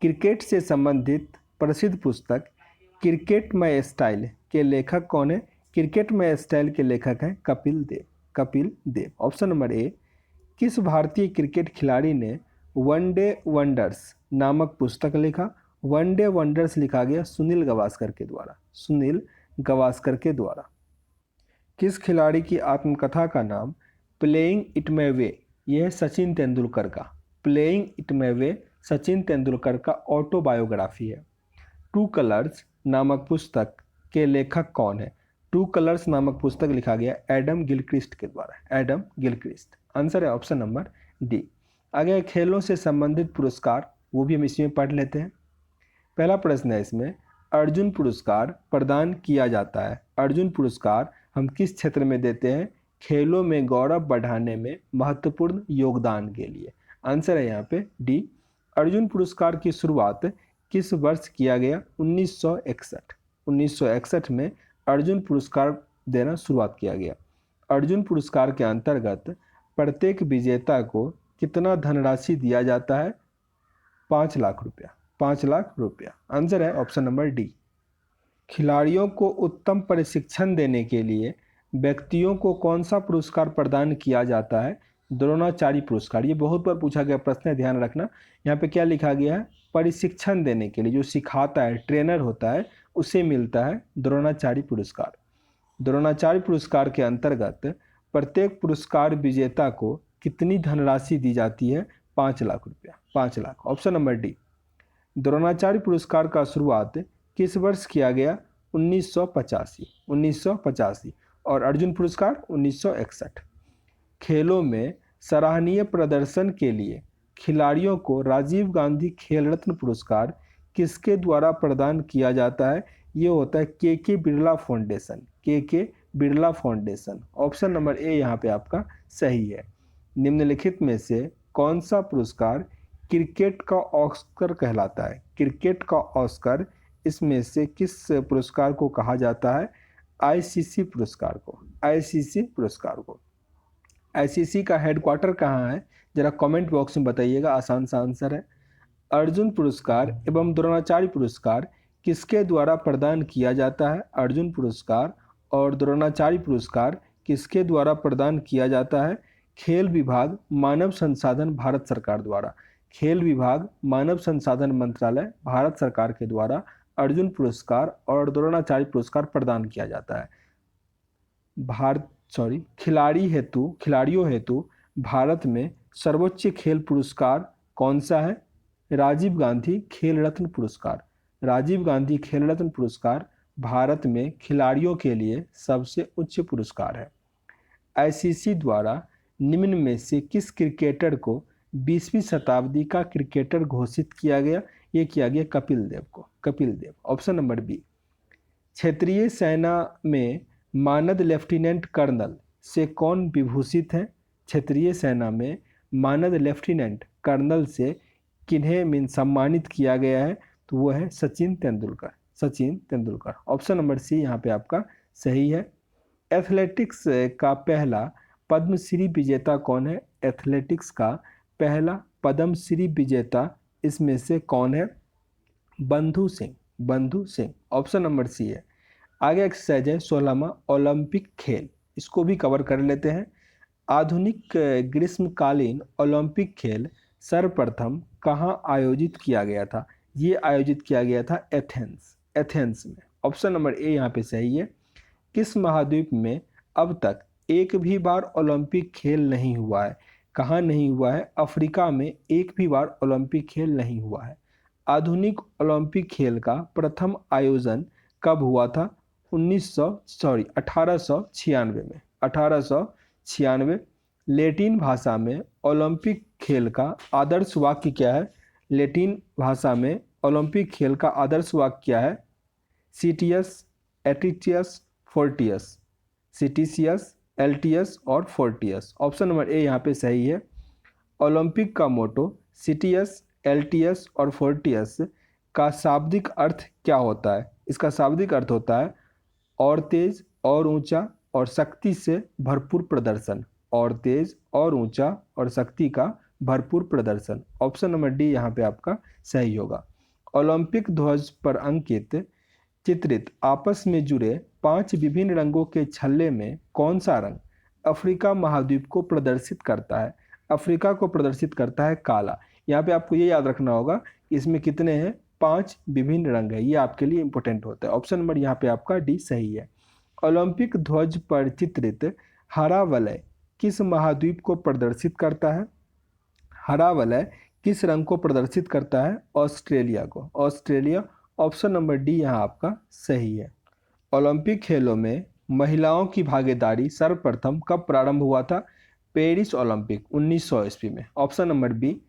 क्रिकेट से संबंधित प्रसिद्ध पुस्तक क्रिकेट माय स्टाइल के लेखक कौन है? क्रिकेट माय स्टाइल के लेखक हैं Kapil Dev, Kapil Dev. Option number A. किस भारतीय क्रिकेट खिलाड़ी ने वनडे वंडर्स नामक पुस्तक लिखा? वनडे वंडर्स लिखा गया सुनील गावस्कर के द्वारा, सुनील गावस्कर के द्वारा। किस खिलाड़ी की आत्मकथा का नाम प्लेइंग इट माय वे? यह है सचिन तेंदुलकर का, playing it my way Sachin Tendulkar का ऑटोबायोग्राफी है। टू कलर्स नामक पुस्तक के लेखक कौन है? टू कलर्स नामक पुस्तक लिखा गया एडम गिलक्रिस्ट के द्वारा, एडम गिलक्रिस्ट। आंसर है ऑप्शन नंबर डी। आगे खेलों से संबंधित पुरस्कार, वो भी हम इसमें पढ़ लेते हैं। पहला प्रश्न है इसमें, अर्जुन पुरस्कार प्रदान किया जाता है। अर्जुन पुरस्कार हम किस क्षेत्र में देते हैं? खेलों में गौरव बढ़ाने में महत्वपूर्ण योगदान के लिए। आंसर है यहाँ पे डी। अर्जुन पुरस्कार की शुरुआत किस वर्ष किया गया? 1961। 1961 में अर्जुन पुरस्कार देना शुरुआत किया गया। अर्जुन पुरस्कार के अंतर्गत प्रत्येक विजेता को कितना धनराशि दिया जाता है? 5 लाख रुपया। 5 लाख रुपया आंसर है ऑप्शन नंबर डी। खिलाड़ियों को उत्तम प्रशिक्षण देने के लिए व्यक्तियों को कौन सा पुरस्कार प्रदान किया जाता है? द्रोणाचार्य पुरस्कार। ये बहुत बार पूछा गया प्रश्न है, ध्यान रखना। यहाँ पे क्या लिखा गया है? प्रशिक्षण देने के लिए, जो सिखाता है, ट्रेनर होता है, उसे मिलता है द्रोणाचार्य पुरस्कार। द्रोणाचार्य पुरस्कार के अंतर्गत प्रत्येक पुरस्कार विजेता को कितनी धनराशि दी जाती है? 5 लाख रुपया। 5 lakh option number D. Dronacharya पुरस्कार का शुरुआत किस वर्ष किया गया? 1985। 1985 और अर्जुन पुरस्कार 1961। खेलों में सराहनीय प्रदर्शन के लिए खिलाड़ियों को राजीव गांधी खेल रत्न पुरस्कार किसके द्वारा प्रदान किया जाता है? ये होता है के बिरला फाउंडेशन। के Birla foundation. Option number A यहाँ पे आपका सही है। निम्नलिखित में से कौन सा पुरस्कार क्रिकेट का ऑस्कर कहलाता है? क्रिकेट का ऑस्कर इसमें से किस पुरस्कार को कहा जाता है? आईसीसी पुरस्कार को। आईसीसी पुरस्कार को। आईसीसी का हेडक्वार्टर कहाँ है? जरा कमेंट बॉक्स में बताइएगा, आसान सा आंसर है। अर्जुन पुरस्कार एवं द्रोणाचार्य पुरस्कार किसके द्वारा प्रदान किया जाता है? अर्जुन पुरस्कार और द्रोणाचार्य पुरस्कार किसके द्वारा प्रदान किया जाता है? खेल विभाग, मानव संसाधन, भारत सरकार द्वारा। खेल विभाग, मानव संसाधन मंत्रालय, भारत सरकार के द्वारा अर्जुन पुरस्कार और द्रोणाचार्य पुरस्कार प्रदान किया जाता है। खिलाड़ियों हेतु भारत में सर्वोच्च खेल पुरस्कार कौन सा है? राजीव गांधी खेल रत्न पुरस्कार। राजीव गांधी खेल रत्न पुरस्कार भारत में खिलाड़ियों के लिए सबसे उच्च पुरस्कार है। आईसीसी द्वारा निम्न में से किस क्रिकेटर को 20वीं शताब्दी का क्रिकेटर घोषित किया गया? ये किया गया कपिल देव को। Kapil Dev option number B. क्षेत्रीय सेना में मानद लेफ्टिनेंट कर्नल से कौन विभूषित है? क्षेत्रीय सेना में मानद लेफ्टिनेंट कर्नल से किन्हें सम्मानित किया गया है? तो वो है Sachin Tendulkar. Sachin Tendulkar option number C यहाँ पे आपका सही है। एथलेटिक्स का पहला पद्मश्री विजेता कौन है? एथलेटिक्स का पहला पद्मश्री विजेता इसमें से कौन है? बंधु सिंह। बंधु सिंह ऑप्शन नंबर सी है। आगे एक्सरसाइज है 16वां ओलंपिक खेल, इसको भी कवर कर लेते हैं। आधुनिक ग्रीष्मकालीन ओलंपिक खेल सर्वप्रथम कहाँ आयोजित किया गया था? ये आयोजित किया गया था एथेंस में। ऑप्शन नंबर ए यहाँ पे सही है। किस महाद्वीप में अब तक एक भी बार ओलंपिक खेल नहीं हुआ है? कहाँ नहीं हुआ है? अफ्रीका में एक भी बार ओलंपिक खेल नहीं हुआ है। आधुनिक ओलंपिक खेल का प्रथम आयोजन कब हुआ था? 1896 में। 1896। लैटिन भाषा में ओलंपिक खेल का आदर्श वाक्य क्या है? लैटिन भाषा में ओलंपिक खेल का आदर्श वाक्य क्या है? सीटियस, एटिटियस, फोर्टियस। सीटिसियस, एल्टियस और फोर्टियस। ऑप्शन नंबर ए यहाँ पे सही है। ओलंपिक का मोटो सीटियस, एल्टियस और फोर्टियस का शाब्दिक अर्थ क्या होता है? इसका शाब्दिक अर्थ होता है और तेज और ऊंचा और शक्ति से भरपूर प्रदर्शन। और तेज और ऊंचा और शक्ति का भरपूर प्रदर्शन। ऑप्शन नंबर डी यहाँ पे आपका सही होगा। ओलंपिक ध्वज पर अंकित चित्रित आपस में जुड़े 5 विभिन्न रंगों के छल्ले में कौन सा रंग अफ्रीका महाद्वीप को प्रदर्शित करता है? अफ्रीका को प्रदर्शित करता है काला। यहाँ पे आपको ये याद रखना होगा इसमें कितने हैं? 5 विभिन्न रंग है, ये आपके लिए इंपॉर्टेंट होता है। ऑप्शन नंबर यहाँ पे आपका डी सही है। ओलंपिक ध्वज पर चित्रित हरा वलय किस महाद्वीप को प्रदर्शित करता है? हरा वलय किस रंग को प्रदर्शित करता है? ऑस्ट्रेलिया को। ऑस्ट्रेलिया ऑप्शन नंबर डी यहाँ आपका सही है। ओलंपिक खेलों में महिलाओं की भागीदारी सर्वप्रथम कब प्रारंभ हुआ था? पेरिस ओलंपिक 1900 ईस्वी में। Option number B.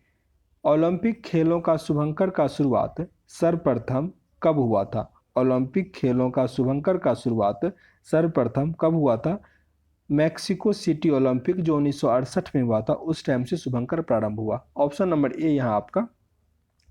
ओलंपिक खेलों का शुभंकर का शुरुआत सर्वप्रथम कब हुआ था? ओलंपिक खेलों का शुभंकर का शुरुआत सर्वप्रथम कब हुआ था? मैक्सिको सिटी ओलंपिक जो 1968 में हुआ था, उस टाइम से शुभंकर प्रारंभ हुआ। ऑप्शन नंबर ए यहाँ आपका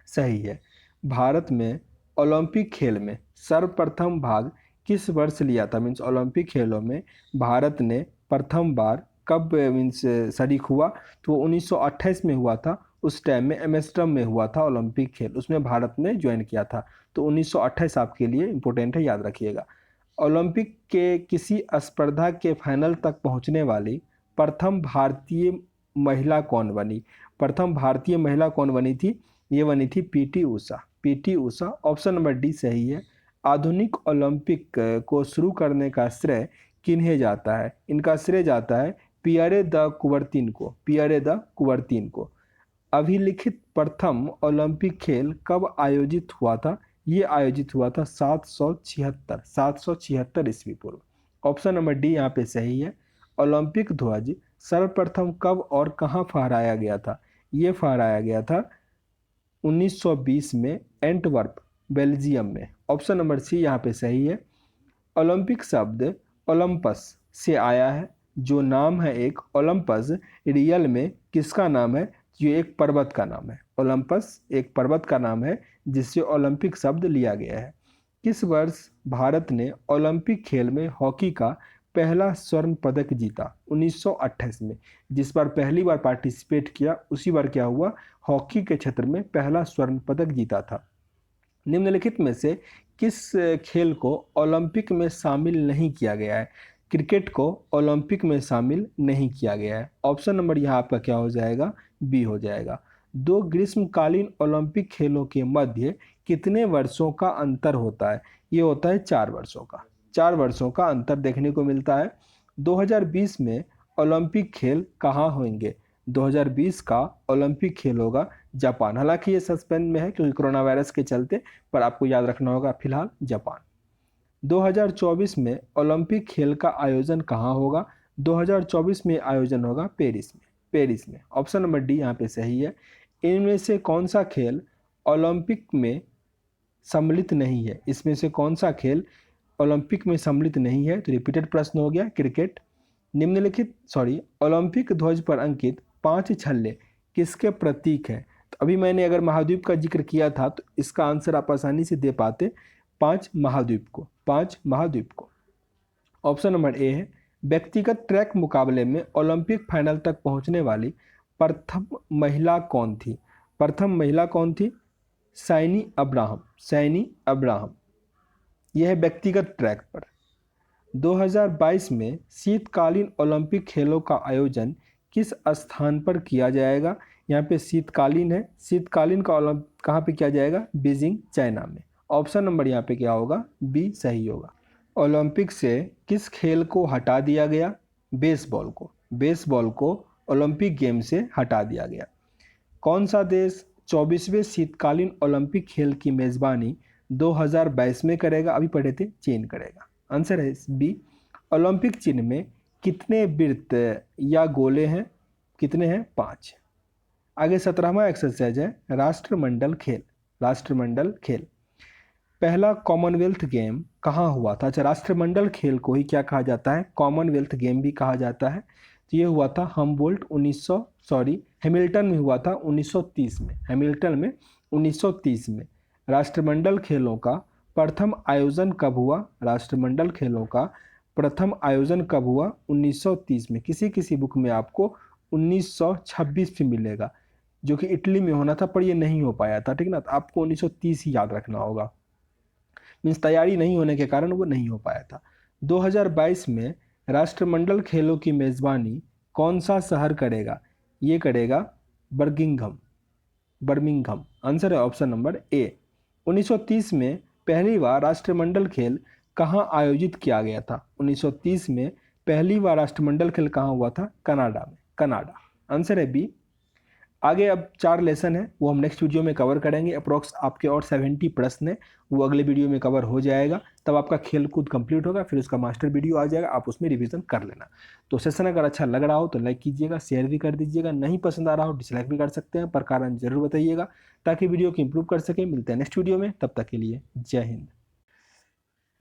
सही है। भारत में ओलंपिक खेल में सर्वप्रथम भाग किस वर्ष लिया था? मीन्स ओलंपिक खेलों में भारत ने प्रथम बार कब मीन्स शरीक हुआ? तो वो 1928 में हुआ था। उस टाइम में एम्स्टर्डम में हुआ था ओलंपिक खेल, उसमें भारत ने ज्वाइन किया था। तो 1928 आपके लिए इंपॉर्टेंट है, याद रखिएगा। ओलंपिक के किसी स्पर्धा के फाइनल तक पहुंचने वाली प्रथम भारतीय महिला कौन बनी? प्रथम भारतीय महिला कौन बनी थी? ये बनी थी PT Usha. PT Usha. Option number D सही है। आधुनिक ओलंपिक को शुरू करने का श्रेय किन्हें जाता है? इनका श्रेय जाता है पियरे द कुबर्तिन को। पियरे द कुबर्तिन को। अभिलिखित प्रथम ओलंपिक खेल कब आयोजित हुआ था? ये आयोजित हुआ था 776 ईस्वी पूर्व। ऑप्शन नंबर डी यहाँ पे सही है। ओलंपिक ध्वज सर्वप्रथम कब और कहाँ फहराया गया था? ये फहराया गया था 1920 में एंटवर्प, बेल्जियम में। ऑप्शन नंबर सी यहाँ पे सही है। ओलंपिक शब्द ओलंपस से आया है। जो नाम है एक ओलंपस, रियल में किसका नाम है? ये एक पर्वत का नाम है। ओलंपस एक पर्वत का नाम है जिससे ओलंपिक शब्द लिया गया है। किस वर्ष भारत ने ओलंपिक खेल में हॉकी का पहला स्वर्ण पदक जीता? 1928 में। जिस बार पहली बार पार्टिसिपेट किया उसी बार क्या हुआ? हॉकी के क्षेत्र में पहला स्वर्ण पदक जीता था। निम्नलिखित में से किस खेल को ओलंपिक में शामिल नहीं किया गया है? क्रिकेट को ओलंपिक में शामिल नहीं किया गया है। ऑप्शन नंबर यहाँ आपका क्या हो जाएगा? बी हो जाएगा। दो ग्रीष्मकालीन ओलंपिक खेलों के मध्य कितने वर्षों का अंतर होता है? ये होता है 4 वर्षों का। 4 वर्षों का अंतर देखने को मिलता है। 2020 में ओलंपिक खेल कहाँ होंगे? 2020 का ओलंपिक खेल होगा जापान। हालांकि ये सस्पेंस में है क्योंकि कोरोना वायरस के चलते, पर आपको याद रखना होगा फिलहाल जापान। 2024 में ओलंपिक खेल का आयोजन कहाँ होगा? 2024 में आयोजन होगा पेरिस में। पेरिस में। ऑप्शन नंबर डी यहाँ पे सही है। इनमें से कौन सा खेल ओलंपिक में सम्मिलित नहीं है? इसमें से कौन सा खेल ओलंपिक में सम्मिलित नहीं है? तो रिपीटेड प्रश्न हो गया, क्रिकेट। ओलंपिक ध्वज पर अंकित 5 छल्ले किसके प्रतीक हैं? तो अभी मैंने अगर महाद्वीप का जिक्र किया था तो इसका आंसर आप आसानी से दे पाते, 5 महाद्वीप को। 5 महाद्वीप को। ऑप्शन नंबर ए है। व्यक्तिगत ट्रैक मुकाबले में ओलंपिक फाइनल तक पहुंचने वाली प्रथम महिला कौन थी? प्रथम महिला कौन थी? सैनी अब्राहम। सैनी अब्राहम। यह है व्यक्तिगत ट्रैक पर। 2022 में शीतकालीन ओलंपिक खेलों का आयोजन किस स्थान पर किया जाएगा? यहाँ पे शीतकालीन है। शीतकालीन का ओलंपिक कहाँ पे किया जाएगा? बीजिंग, चाइना में। ऑप्शन नंबर यहाँ पे क्या होगा? बी सही होगा। ओलंपिक से किस खेल को हटा दिया गया? बेसबॉल को। बेसबॉल को ओलंपिक गेम से हटा दिया गया। कौन सा देश 24वें शीतकालीन ओलंपिक खेल की मेजबानी 2022 में करेगा? अभी पढ़े थे, चीन करेगा। आंसर है बी। ओलंपिक चिन्ह में कितने वृत्त या गोले हैं? कितने हैं? 5। आगे 17वां एक्सरसाइज है राष्ट्रमंडल खेल। राष्ट्रमंडल खेल। पहला कॉमनवेल्थ गेम कहाँ हुआ था? अच्छा, राष्ट्रमंडल खेल को ही क्या कहा जाता है? कॉमनवेल्थ गेम भी कहा जाता है। तो ये हुआ था हैमिल्टन में हुआ था 1930 में। हैमिल्टन में 1930 में। राष्ट्रमंडल खेलों का प्रथम आयोजन कब हुआ? राष्ट्रमंडल खेलों का प्रथम आयोजन कब हुआ? 1930 में। किसी किसी बुक में आपको 1926 में मिलेगा, जो कि इटली में होना था, पर ये नहीं हो पाया था। ठीक ना? तो आपको 1930 ही याद रखना होगा। मीन्स तैयारी नहीं होने के कारण वो नहीं हो पाया था। 2022 में राष्ट्रमंडल खेलों की मेजबानी कौन सा शहर करेगा? ये करेगा बर्मिंघम। बर्मिंघम। आंसर है ऑप्शन नंबर ए। 1930 में पहली बार राष्ट्रमंडल खेल कहाँ आयोजित किया गया था? 1930 में पहली बार राष्ट्रमंडल खेल कहाँ हुआ था? कनाडा में। कनाडा। आंसर है बी। आगे अब 4 लेसन है, वो हम नेक्स्ट वीडियो में कवर करेंगे। अप्रोक्स आपके और 70 प्रश्न है, वो अगले वीडियो में कवर हो जाएगा। तब आपका खेल कूद कंप्लीट होगा, फिर उसका मास्टर वीडियो आ जाएगा, आप उसमें रिवीजन कर लेना। तो सेशन अगर अच्छा लग रहा हो तो लाइक कीजिएगा, शेयर भी कर दीजिएगा। नहीं पसंद आ रहा हो डिसलाइक भी कर सकते हैं, पर कारण जरूर बताइएगा ताकि वीडियो को इंप्रूव कर सके। मिलते हैं नेक्स्ट वीडियो में, तब तक के लिए जय हिंद।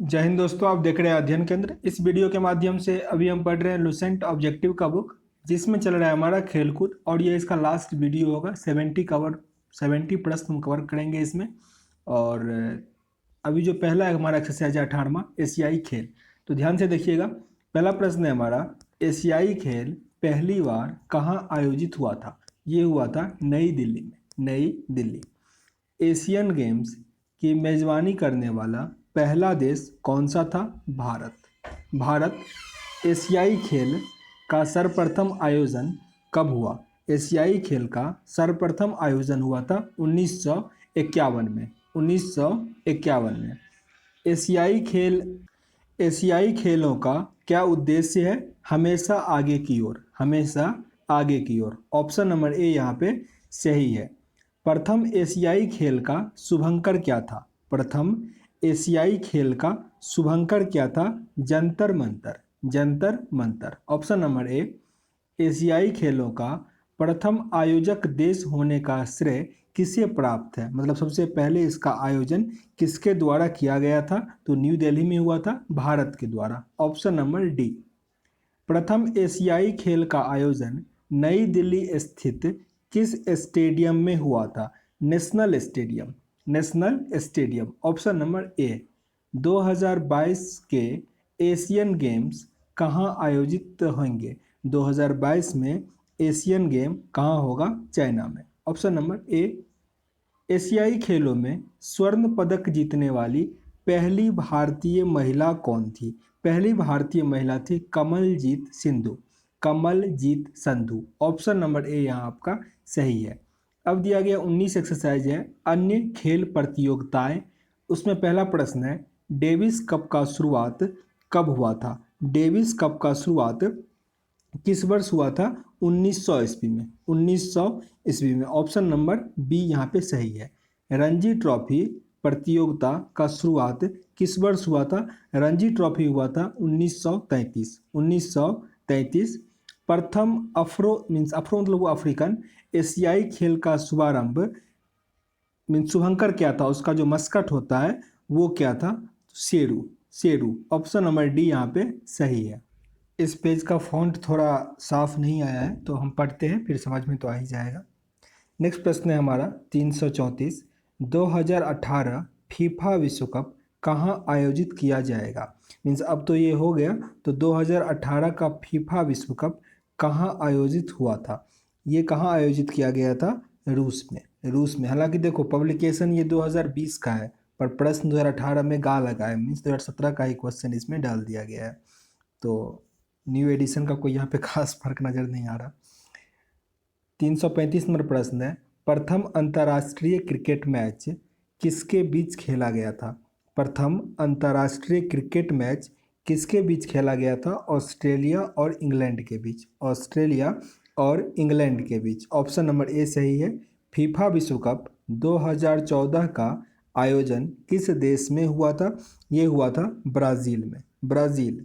जय हिंद दोस्तों, आप देख रहे हैं अध्ययन केंद्र। इस वीडियो के माध्यम से अभी हम पढ़ रहे हैं लुसेंट ऑब्जेक्टिव का बुक, जिसमें चल रहा है हमारा खेलकूद, और ये इसका लास्ट वीडियो होगा। 70 प्रश्न हम कवर करेंगे इसमें। और अभी जो पहला है हमारा एक्सरसाइज है 18वां एशियाई खेल। तो ध्यान से देखिएगा, पहला प्रश्न है हमारा, एशियाई खेल पहली बार कहाँ आयोजित हुआ था? ये हुआ था नई दिल्ली में, नई दिल्ली। एशियन गेम्स की मेजबानी करने वाला पहला देश कौन सा था? भारत। भारत। एशियाई खेल का सर्वप्रथम आयोजन कब हुआ? एशियाई खेल का सर्वप्रथम आयोजन हुआ था 1951 में, 1951 में। एशियाई खेल, एशियाई खेलों का क्या उद्देश्य है? हमेशा आगे की ओर, हमेशा आगे की ओर। ऑप्शन नंबर ए यहाँ पे सही है। प्रथम एशियाई खेल का शुभंकर क्या था? प्रथम एशियाई खेल का शुभंकर क्या था? जंतर मंतर, जंतर मंतर। ऑप्शन नंबर ए। एशियाई खेलों का प्रथम आयोजक देश होने का श्रेय किसे प्राप्त है? मतलब सबसे पहले इसका आयोजन किसके द्वारा किया गया था? तो न्यू दिल्ली में हुआ था, भारत के द्वारा। Option number D. प्रथम एशियाई खेल का आयोजन नई दिल्ली स्थित किस स्टेडियम में हुआ था? National stadium, national stadium. Option number ए। 2022 के एशियन गेम्स कहाँ आयोजित होंगे? 2022 में एशियन गेम कहाँ होगा? चाइना में। ऑप्शन नंबर ए। एशियाई खेलों में स्वर्ण पदक जीतने वाली पहली भारतीय महिला कौन थी? पहली भारतीय महिला थी Kamaljeet Sidhu, Kamaljeet Sandhu. Option number A यहाँ आपका सही है। अब दिया गया 19 एक्सरसाइज है अन्य खेल प्रतियोगिताएं। उसमें पहला प्रश्न है, डेविस कप का शुरुआत कब हुआ था? डेविस कप का शुरुआत किस वर्ष हुआ था? 1900 ईस्वी में, 1900 ईस्वी में। ऑप्शन नंबर बी यहाँ पे सही है। रणजी ट्रॉफी प्रतियोगिता का शुरुआत किस वर्ष हुआ था? रणजी ट्रॉफी हुआ था 1933, 1933। प्रथम अफ्रो मीन्स अफ्रो मतलब वो अफ्रीकन एशियाई खेल का शुभारंभ मीन्स शुभंकर क्या था? उसका जो मस्कट होता है वो क्या था? Sheru, Sheru. Option number D यहाँ पे सही है। इस पेज का फॉन्ट थोड़ा साफ नहीं आया है तो हम पढ़ते हैं, फिर समझ में तो आ ही जाएगा। नेक्स्ट प्रश्न है हमारा 334, 2018 फीफा विश्व कप कहाँ आयोजित किया जाएगा? मीन्स अब तो ये हो गया, तो 2018 का फीफा विश्व कप कहाँ आयोजित हुआ था? ये कहाँ आयोजित किया गया था? रूस में, रूस में। हालांकि देखो पब्लिकेशन ये 2020 का है, पर प्रश्न 2018 में गा लगा है, मीन्स 2017 का ही क्वेश्चन इसमें डाल दिया गया है। तो न्यू एडिशन का कोई यहाँ पे खास फर्क नज़र नहीं आ रहा। 335 नंबर प्रश्न है, प्रथम अंतर्राष्ट्रीय क्रिकेट मैच किसके बीच खेला गया था? प्रथम अंतर्राष्ट्रीय क्रिकेट मैच किसके बीच खेला गया था? ऑस्ट्रेलिया और इंग्लैंड के बीच, ऑस्ट्रेलिया और इंग्लैंड के बीच। ऑप्शन नंबर ए सही है। फीफा विश्व कप 2014 का आयोजन किस देश में हुआ था? ये हुआ था ब्राज़ील में, ब्राज़ील।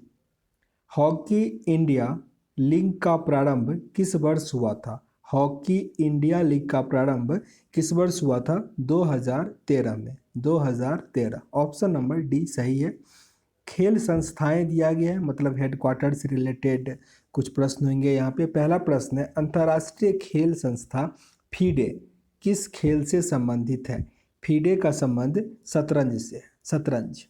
हॉकी इंडिया लीग का प्रारंभ किस वर्ष हुआ था? हॉकी इंडिया लीग का प्रारंभ किस वर्ष हुआ था? 2013 में, 2013। ऑप्शन नंबर डी सही है। खेल संस्थाएं दिया गया है, मतलब हेडक्वार्टर से रिलेटेड कुछ प्रश्न होंगे यहाँ पे। पहला प्रश्न है, अंतर्राष्ट्रीय खेल संस्था फीडे किस खेल से संबंधित है? फीडे का संबंध शतरंज से है, शतरंज।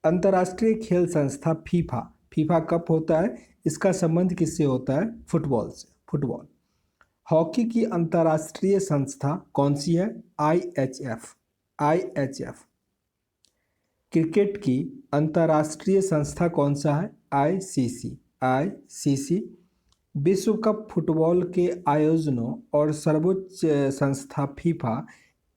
अंतर्राष्ट्रीय खेल संस्था फीफा, फीफा कप होता है, इसका संबंध किससे होता है? फुटबॉल से, फुटबॉल। हॉकी की अंतर्राष्ट्रीय संस्था कौन सी है? IHF, IHF। क्रिकेट की अंतर्राष्ट्रीय संस्था कौन सा है? ICC, ICC। विश्व कप फुटबॉल के आयोजनों और सर्वोच्च संस्था फीफा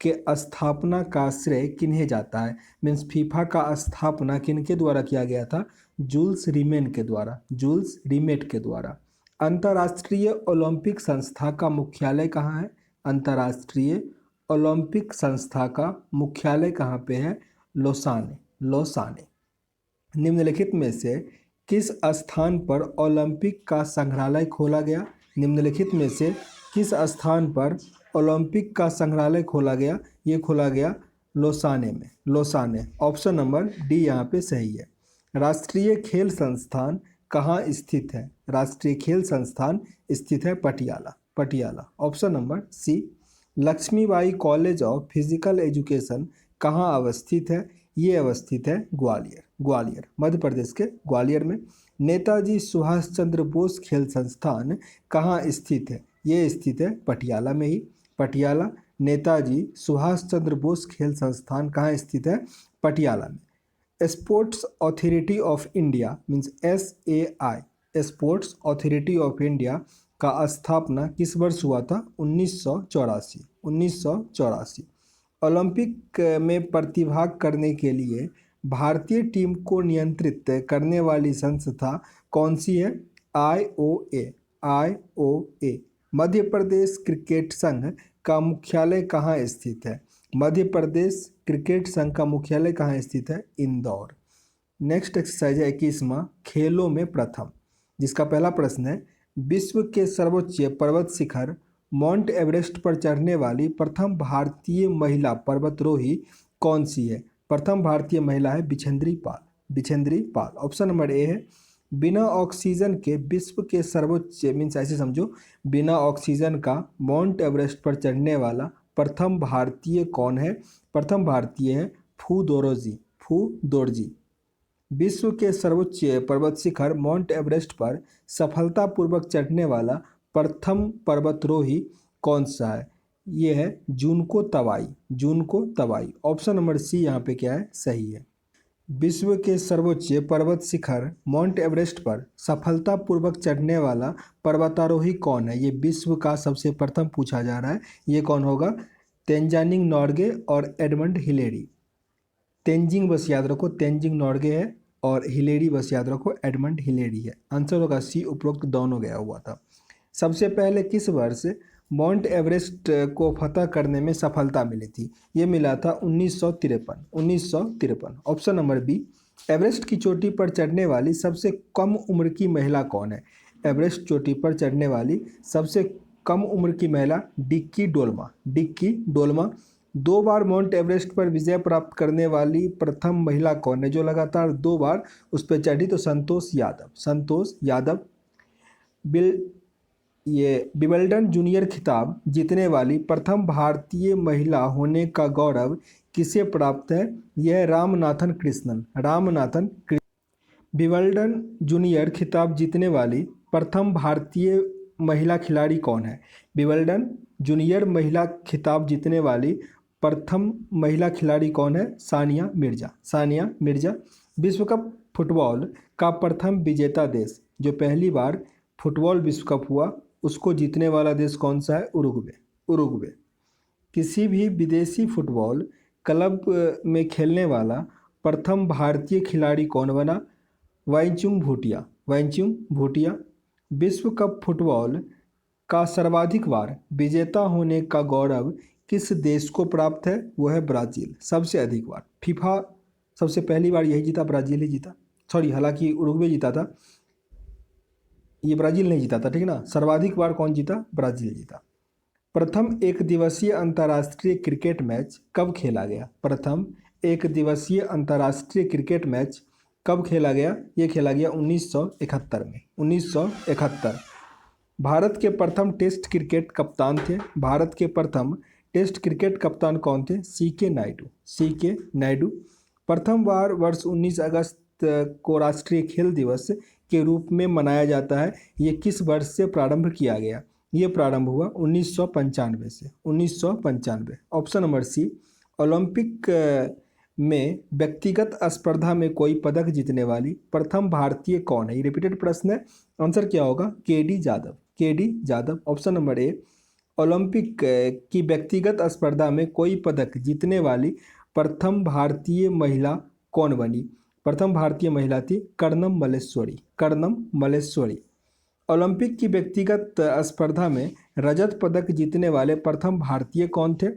के स्थापना का श्रेय किन्हें जाता है? मीन्स फीफा का स्थापना किनके द्वारा किया गया था? जूल्स रीमेन के द्वारा, जूल्स रीमेट के द्वारा। अंतर्राष्ट्रीय ओलंपिक संस्था का मुख्यालय कहाँ है? अंतर्राष्ट्रीय ओलंपिक संस्था का मुख्यालय कहाँ पे है? लोसाने, लोसाने। निम्नलिखित में से किस स्थान पर ओलंपिक का संग्रहालय खोला गया? निम्नलिखित में से किस स्थान पर ओलंपिक का संग्रहालय खोला गया? ये खोला गया लोसाने में, लोसाने। ऑप्शन नंबर डी यहाँ पे सही है। राष्ट्रीय खेल संस्थान कहाँ स्थित है? राष्ट्रीय खेल संस्थान स्थित है Patiala, Patiala. Option number C. Laxmibai college of physical education कहाँ अवस्थित है? ये अवस्थित है ग्वालियर, ग्वालियर मध्य प्रदेश के ग्वालियर में। नेताजी सुभाष चंद्र बोस खेल संस्थान कहाँ स्थित है? ये स्थित है पटियाला में ही, पटियाला। नेताजी सुभाष चंद्र बोस खेल संस्थान कहाँ स्थित है? पटियाला में। Sports authority of India means SAI, sports authority of India का स्थापना किस वर्ष हुआ था? 1984, 1984। ओलंपिक में प्रतिभाग करने के लिए भारतीय टीम को नियंत्रित करने वाली संस्था कौन सी है? IOA, IOA। Madhya Pradesh cricket संघ का मुख्यालय कहाँ स्थित है? मध्य प्रदेश क्रिकेट संघ का मुख्यालय कहाँ स्थित है? इंदौर। नेक्स्ट एक्सरसाइज है 21वां, खेलों में प्रथम, जिसका पहला प्रश्न है विश्व के सर्वोच्च पर्वत शिखर माउंट एवरेस्ट पर चढ़ने वाली प्रथम भारतीय महिला पर्वतारोही कौन सी है? प्रथम भारतीय महिला है बिछेंद्री पाल, बिछेंद्री पाल। ऑप्शन नंबर ए है बिना ऑक्सीजन के विश्व के सर्वोच्च, मीन्स ऐसे समझो बिना ऑक्सीजन का माउंट एवरेस्ट पर चढ़ने वाला प्रथम भारतीय कौन है? प्रथम भारतीय है फू दोरोजी, फू दोरजी। विश्व के सर्वोच्च पर्वत शिखर माउंट एवरेस्ट पर सफलतापूर्वक चढ़ने वाला प्रथम पर्वतारोही कौन सा है? ये है जुनको तवाई, जुनको तवाई। ऑप्शन नंबर सी यहाँ पे क्या है? सही है। विश्व के सर्वोच्च पर्वत शिखर माउंट एवरेस्ट पर सफलतापूर्वक चढ़ने वाला पर्वतारोही कौन है? ये विश्व का सबसे प्रथम पूछा जा रहा है। ये कौन होगा? तेंजानिंग नॉर्गे और एडमंड हिलेरी। तेंजिंग बस याद रखो, तेंजिंग नॉर्गे है, और हिलेरी बस याद रखो एडमंड हिलेरी है। आंसर होगा सी, उपरोक्त दोनों गया हुआ था। सबसे पहले किस वर्ष माउंट एवरेस्ट को फतह करने में सफलता मिली थी? ये मिला था 1953, 1953। Option number B. एवरेस्ट की चोटी पर चढ़ने वाली सबसे कम उम्र की महिला कौन है? एवरेस्ट चोटी पर चढ़ने वाली सबसे कम उम्र की महिला डिक्की डोल्मा, डिक्की डोल्मा। 2 बार माउंट एवरेस्ट पर विजय प्राप्त करने वाली प्रथम महिला कौन है जो लगातार 2 बार उस पर चढ़ी? तो संतोष यादव, संतोष यादव। विंबलडन जूनियर खिताब जीतने वाली प्रथम भारतीय महिला होने का गौरव किसे प्राप्त है? यह रामनाथन कृष्णन, रामनाथन कृष्णन। विंबलडन जूनियर खिताब जीतने वाली प्रथम भारतीय महिला खिलाड़ी कौन है? विंबलडन जूनियर महिला खिताब जीतने वाली प्रथम महिला खिलाड़ी कौन है? सानिया मिर्जा, सानिया मिर्जा। विश्व कप फुटबॉल का प्रथम विजेता देश, जो पहली बार फुटबॉल विश्व कप हुआ, उसको जीतने वाला देश कौन सा है? Uruguay, Uruguay. किसी भी विदेशी फुटबॉल क्लब में खेलने वाला प्रथम भारतीय खिलाड़ी कौन बना? वाईचुंग भूटिया, वाईचुंग भूटिया। विश्व कप फुटबॉल का सर्वाधिक बार विजेता होने का गौरव किस देश को प्राप्त है? वो है ब्राज़ील, सबसे अधिक बार। फीफा सबसे पहली बार यही जीता, ब्राज़ील ही जीता। सॉरी, हालांकि उरुग्वे जीता था, ये ब्राज़ील नहीं जीता था, ठीक है ना। सर्वाधिक बार कौन जीता? ब्राज़ील जीता। प्रथम एक दिवसीय अंतर्राष्ट्रीय क्रिकेट मैच कब खेला गया? प्रथम एक दिवसीय अंतर्राष्ट्रीय क्रिकेट मैच कब खेला गया? ये खेला गया 1971 में, 1971। भारत के प्रथम टेस्ट क्रिकेट कप्तान थे, भारत के प्रथम टेस्ट क्रिकेट कप्तान कौन थे? CK Naidu, CK Naidu. प्रथम बार वर्ष 19 अगस्त को राष्ट्रीय खेल दिवस के रूप में मनाया जाता है, ये किस वर्ष से प्रारंभ किया गया? ये प्रारंभ हुआ 1995 से, 1995। ऑप्शन नंबर सी। ओलंपिक में व्यक्तिगत स्पर्धा में कोई पदक जीतने वाली प्रथम भारतीय कौन है? ये रिपीटेड प्रश्न है, आंसर क्या होगा? KD Yadav, KD Yadav. Option number ए। ओलंपिक की व्यक्तिगत स्पर्धा में कोई पदक जीतने वाली प्रथम भारतीय महिला कौन बनी? प्रथम भारतीय महिला थी कर्णम मल्लेश्वरी, कर्णम मल्लेश्वरी। ओलंपिक की व्यक्तिगत स्पर्धा में रजत पदक जीतने वाले प्रथम भारतीय कौन थे?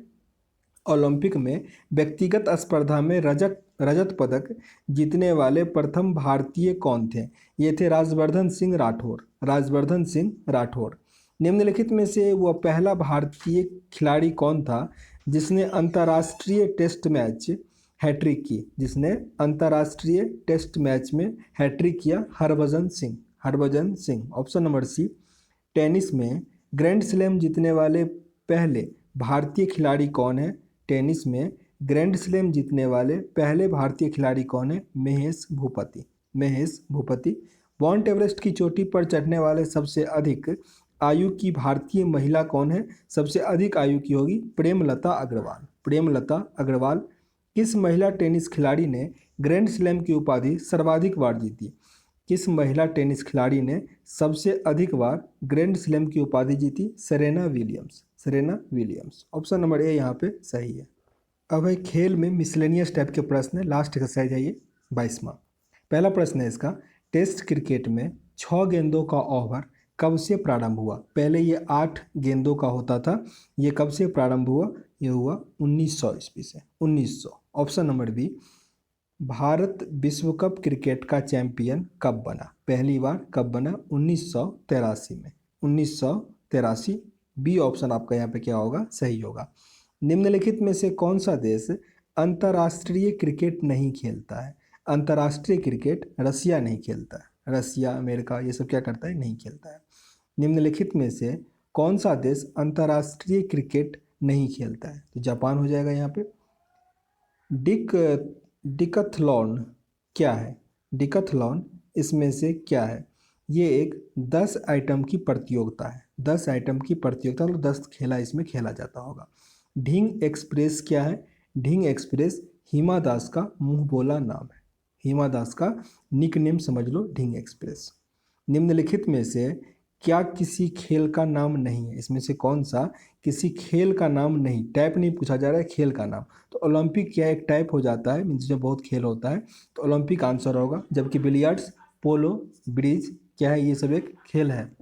ओलंपिक में व्यक्तिगत स्पर्धा में रजत पदक जीतने वाले प्रथम भारतीय कौन थे? ये थे राजवर्धन सिंह राठौर, राजवर्धन सिंह राठौर। निम्नलिखित में से वह पहला भारतीय खिलाड़ी कौन था जिसने अंतर्राष्ट्रीय टेस्ट मैच हैट्रिक की? जिसने अंतर्राष्ट्रीय टेस्ट मैच में हैट्रिक किया? Harbhajan Singh, Harbhajan Singh. Option number C. Tennis में ग्रैंड स्लैम जीतने वाले पहले भारतीय खिलाड़ी कौन है? टेनिस में ग्रैंड स्लैम जीतने वाले पहले भारतीय खिलाड़ी कौन है? महेश भूपति। महेश भूपति। माउंट एवरेस्ट की चोटी पर चढ़ने वाले सबसे अधिक आयु की भारतीय महिला कौन है? सबसे अधिक आयु की होगी प्रेमलता अग्रवाल। प्रेमलता अग्रवाल। किस महिला टेनिस खिलाड़ी ने ग्रैंड स्लैम की उपाधि सर्वाधिक बार जीती? किस महिला टेनिस खिलाड़ी ने सबसे अधिक बार ग्रैंड स्लैम की उपाधि जीती? Serena Williams. Serena Williams. Option number A यहाँ पे सही है। अब है खेल में मिसलेनियस टाइप के प्रश्न, लास्ट एक्सरसाइज है ये 22वां। पहला प्रश्न है इसका, टेस्ट क्रिकेट में 6 गेंदों का ओवर कब से प्रारंभ हुआ? पहले ये 8 गेंदों का होता था, ये कब से प्रारंभ हुआ? ये हुआ 1900 ईस्वी से। 1900। ऑप्शन नंबर बी, भारत विश्व कप क्रिकेट का चैंपियन कब बना? पहली बार कब बना? 1983 में। 1983। बी ऑप्शन आपका यहाँ पे क्या होगा? सही होगा। निम्नलिखित में से कौन सा देश अंतर्राष्ट्रीय क्रिकेट नहीं खेलता है? अंतर्राष्ट्रीय क्रिकेट रसिया नहीं खेलता है। रसिया, अमेरिका ये सब क्या करता है? नहीं खेलता है। निम्नलिखित में से कौन सा देश अंतर्राष्ट्रीय क्रिकेट नहीं खेलता है? तो जापान हो जाएगा यहाँ पे। डिकथलॉन क्या है? डिकथलॉन इसमें से क्या है? ये एक 10 आइटम की प्रतियोगिता है। 10 आइटम की प्रतियोगिता, तो 10 खेला इसमें खेला जाता होगा। ढिंग एक्सप्रेस क्या है? ढिंग एक्सप्रेस हिमा दास का मुंह बोला नाम है। हिमा दास का निक नेम समझ लो ढिंग एक्सप्रेस। निम्नलिखित में से क्या किसी खेल का नाम नहीं है? इसमें से कौन सा किसी खेल का नाम नहीं? टाइप नहीं पूछा जा रहा है, खेल का नाम। तो ओलंपिक क्या एक टाइप हो जाता है, मीन्स जो बहुत खेल होता है, तो ओलंपिक आंसर होगा। जबकि बिलियर्ड्स, पोलो, ब्रिज क्या है? ये सब एक खेल है।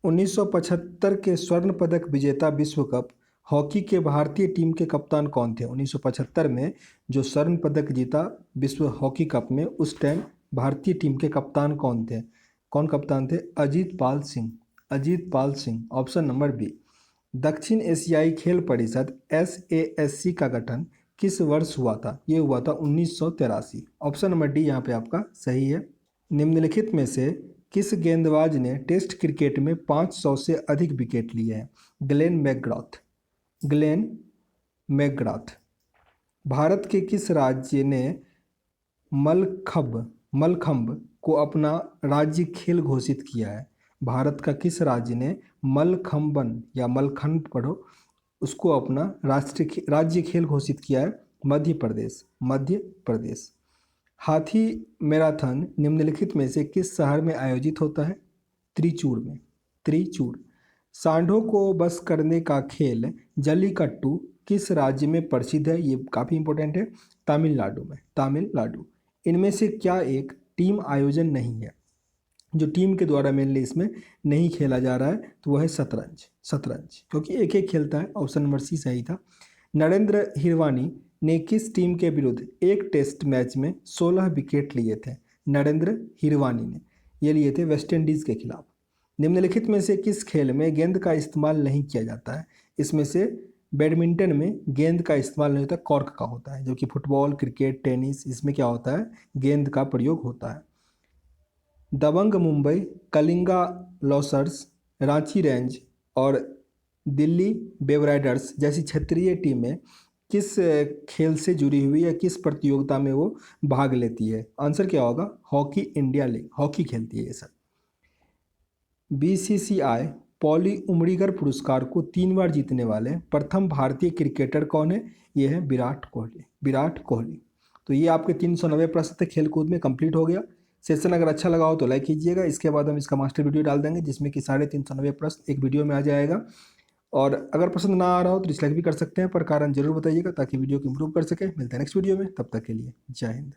1975 के स्वर्ण पदक विजेता विश्व कप हॉकी के भारतीय टीम के कप्तान कौन थे? 1975 में जो स्वर्ण पदक जीता विश्व हॉकी कप में, उस टाइम भारतीय टीम के कप्तान कौन थे? कौन कप्तान थे? Ajit Pal Singh. Ajit Pal Singh. Option number B. दक्षिण एशियाई खेल परिषद SASC का गठन किस वर्ष हुआ था? ये हुआ था 1983। ऑप्शन नंबर डी यहाँ पे आपका सही है। निम्नलिखित में से किस गेंदबाज ने टेस्ट क्रिकेट में 500 से अधिक विकेट लिए हैं? Glenn McGrath. Glenn McGrath. Bharat के किस राज्य ने मलखंब को अपना राज्य खेल घोषित किया है? भारत का किस राज्य ने मलखंबन या मलखंब पढ़ो उसको अपना राज्य खेल घोषित किया है? मध्य प्रदेश। मध्य प्रदेश। हाथी मैराथन निम्नलिखित में से किस शहर में आयोजित होता है? त्रिचूर में। त्रिचूर। सांडों को बस करने का खेल जल्लीकट्टू किस राज्य में प्रसिद्ध है? ये काफ़ी इंपॉर्टेंट है। तमिलनाडु में। तमिलनाडु। इनमें से क्या एक टीम आयोजन नहीं है? जो टीम के द्वारा मेनली इसमें नहीं खेला जा रहा है, तो वह है शतरंज। शतरंज, क्योंकि एक एक खेलता है। ऑप्शन नंबर सी सही था। नरेंद्र हिरवानी ने किस टीम के विरुद्ध एक टेस्ट मैच में 16 विकेट लिए थे? नरेंद्र हिरवानी ने ये लिए थे वेस्ट इंडीज़ के खिलाफ। निम्नलिखित में से किस खेल में गेंद का इस्तेमाल नहीं किया जाता है? इसमें से बैडमिंटन में गेंद का इस्तेमाल नहीं होता, कॉर्क का होता है। जबकि फुटबॉल, क्रिकेट, टेनिस इसमें क्या होता है? गेंद का प्रयोग होता है। दबंग मुंबई, कलिंगा लॉसर्स, रांची रेंज और दिल्ली बेवराइडर्स जैसी क्षेत्रीय टीमें किस खेल से जुड़ी हुई है? किस प्रतियोगिता में वो भाग लेती है? आंसर क्या होगा? Hockey India league. हॉकी खेलती है ये सब। BCCI पॉली उमरीगर पुरस्कार को 3 बार जीतने वाले प्रथम भारतीय क्रिकेटर कौन है? ये है विराट कोहली। विराट कोहली। तो ये आपके 390 प्रश्न थे, खेलकूद में कंप्लीट हो गया। सेशन अगर अच्छा लगा हो तो लाइक कीजिएगा। इसके बाद हम इसका मास्टर वीडियो डाल देंगे जिसमें कि 390 प्रश्न एक वीडियो में आ जाएगा। और अगर पसंद ना आ रहा हो तो डिसलाइक भी कर सकते हैं, पर कारण जरूर बताइएगा ताकि वीडियो को इम्प्रूव कर सके। मिलते हैं नेक्स्ट वीडियो में, तब तक के लिए जय हिंद।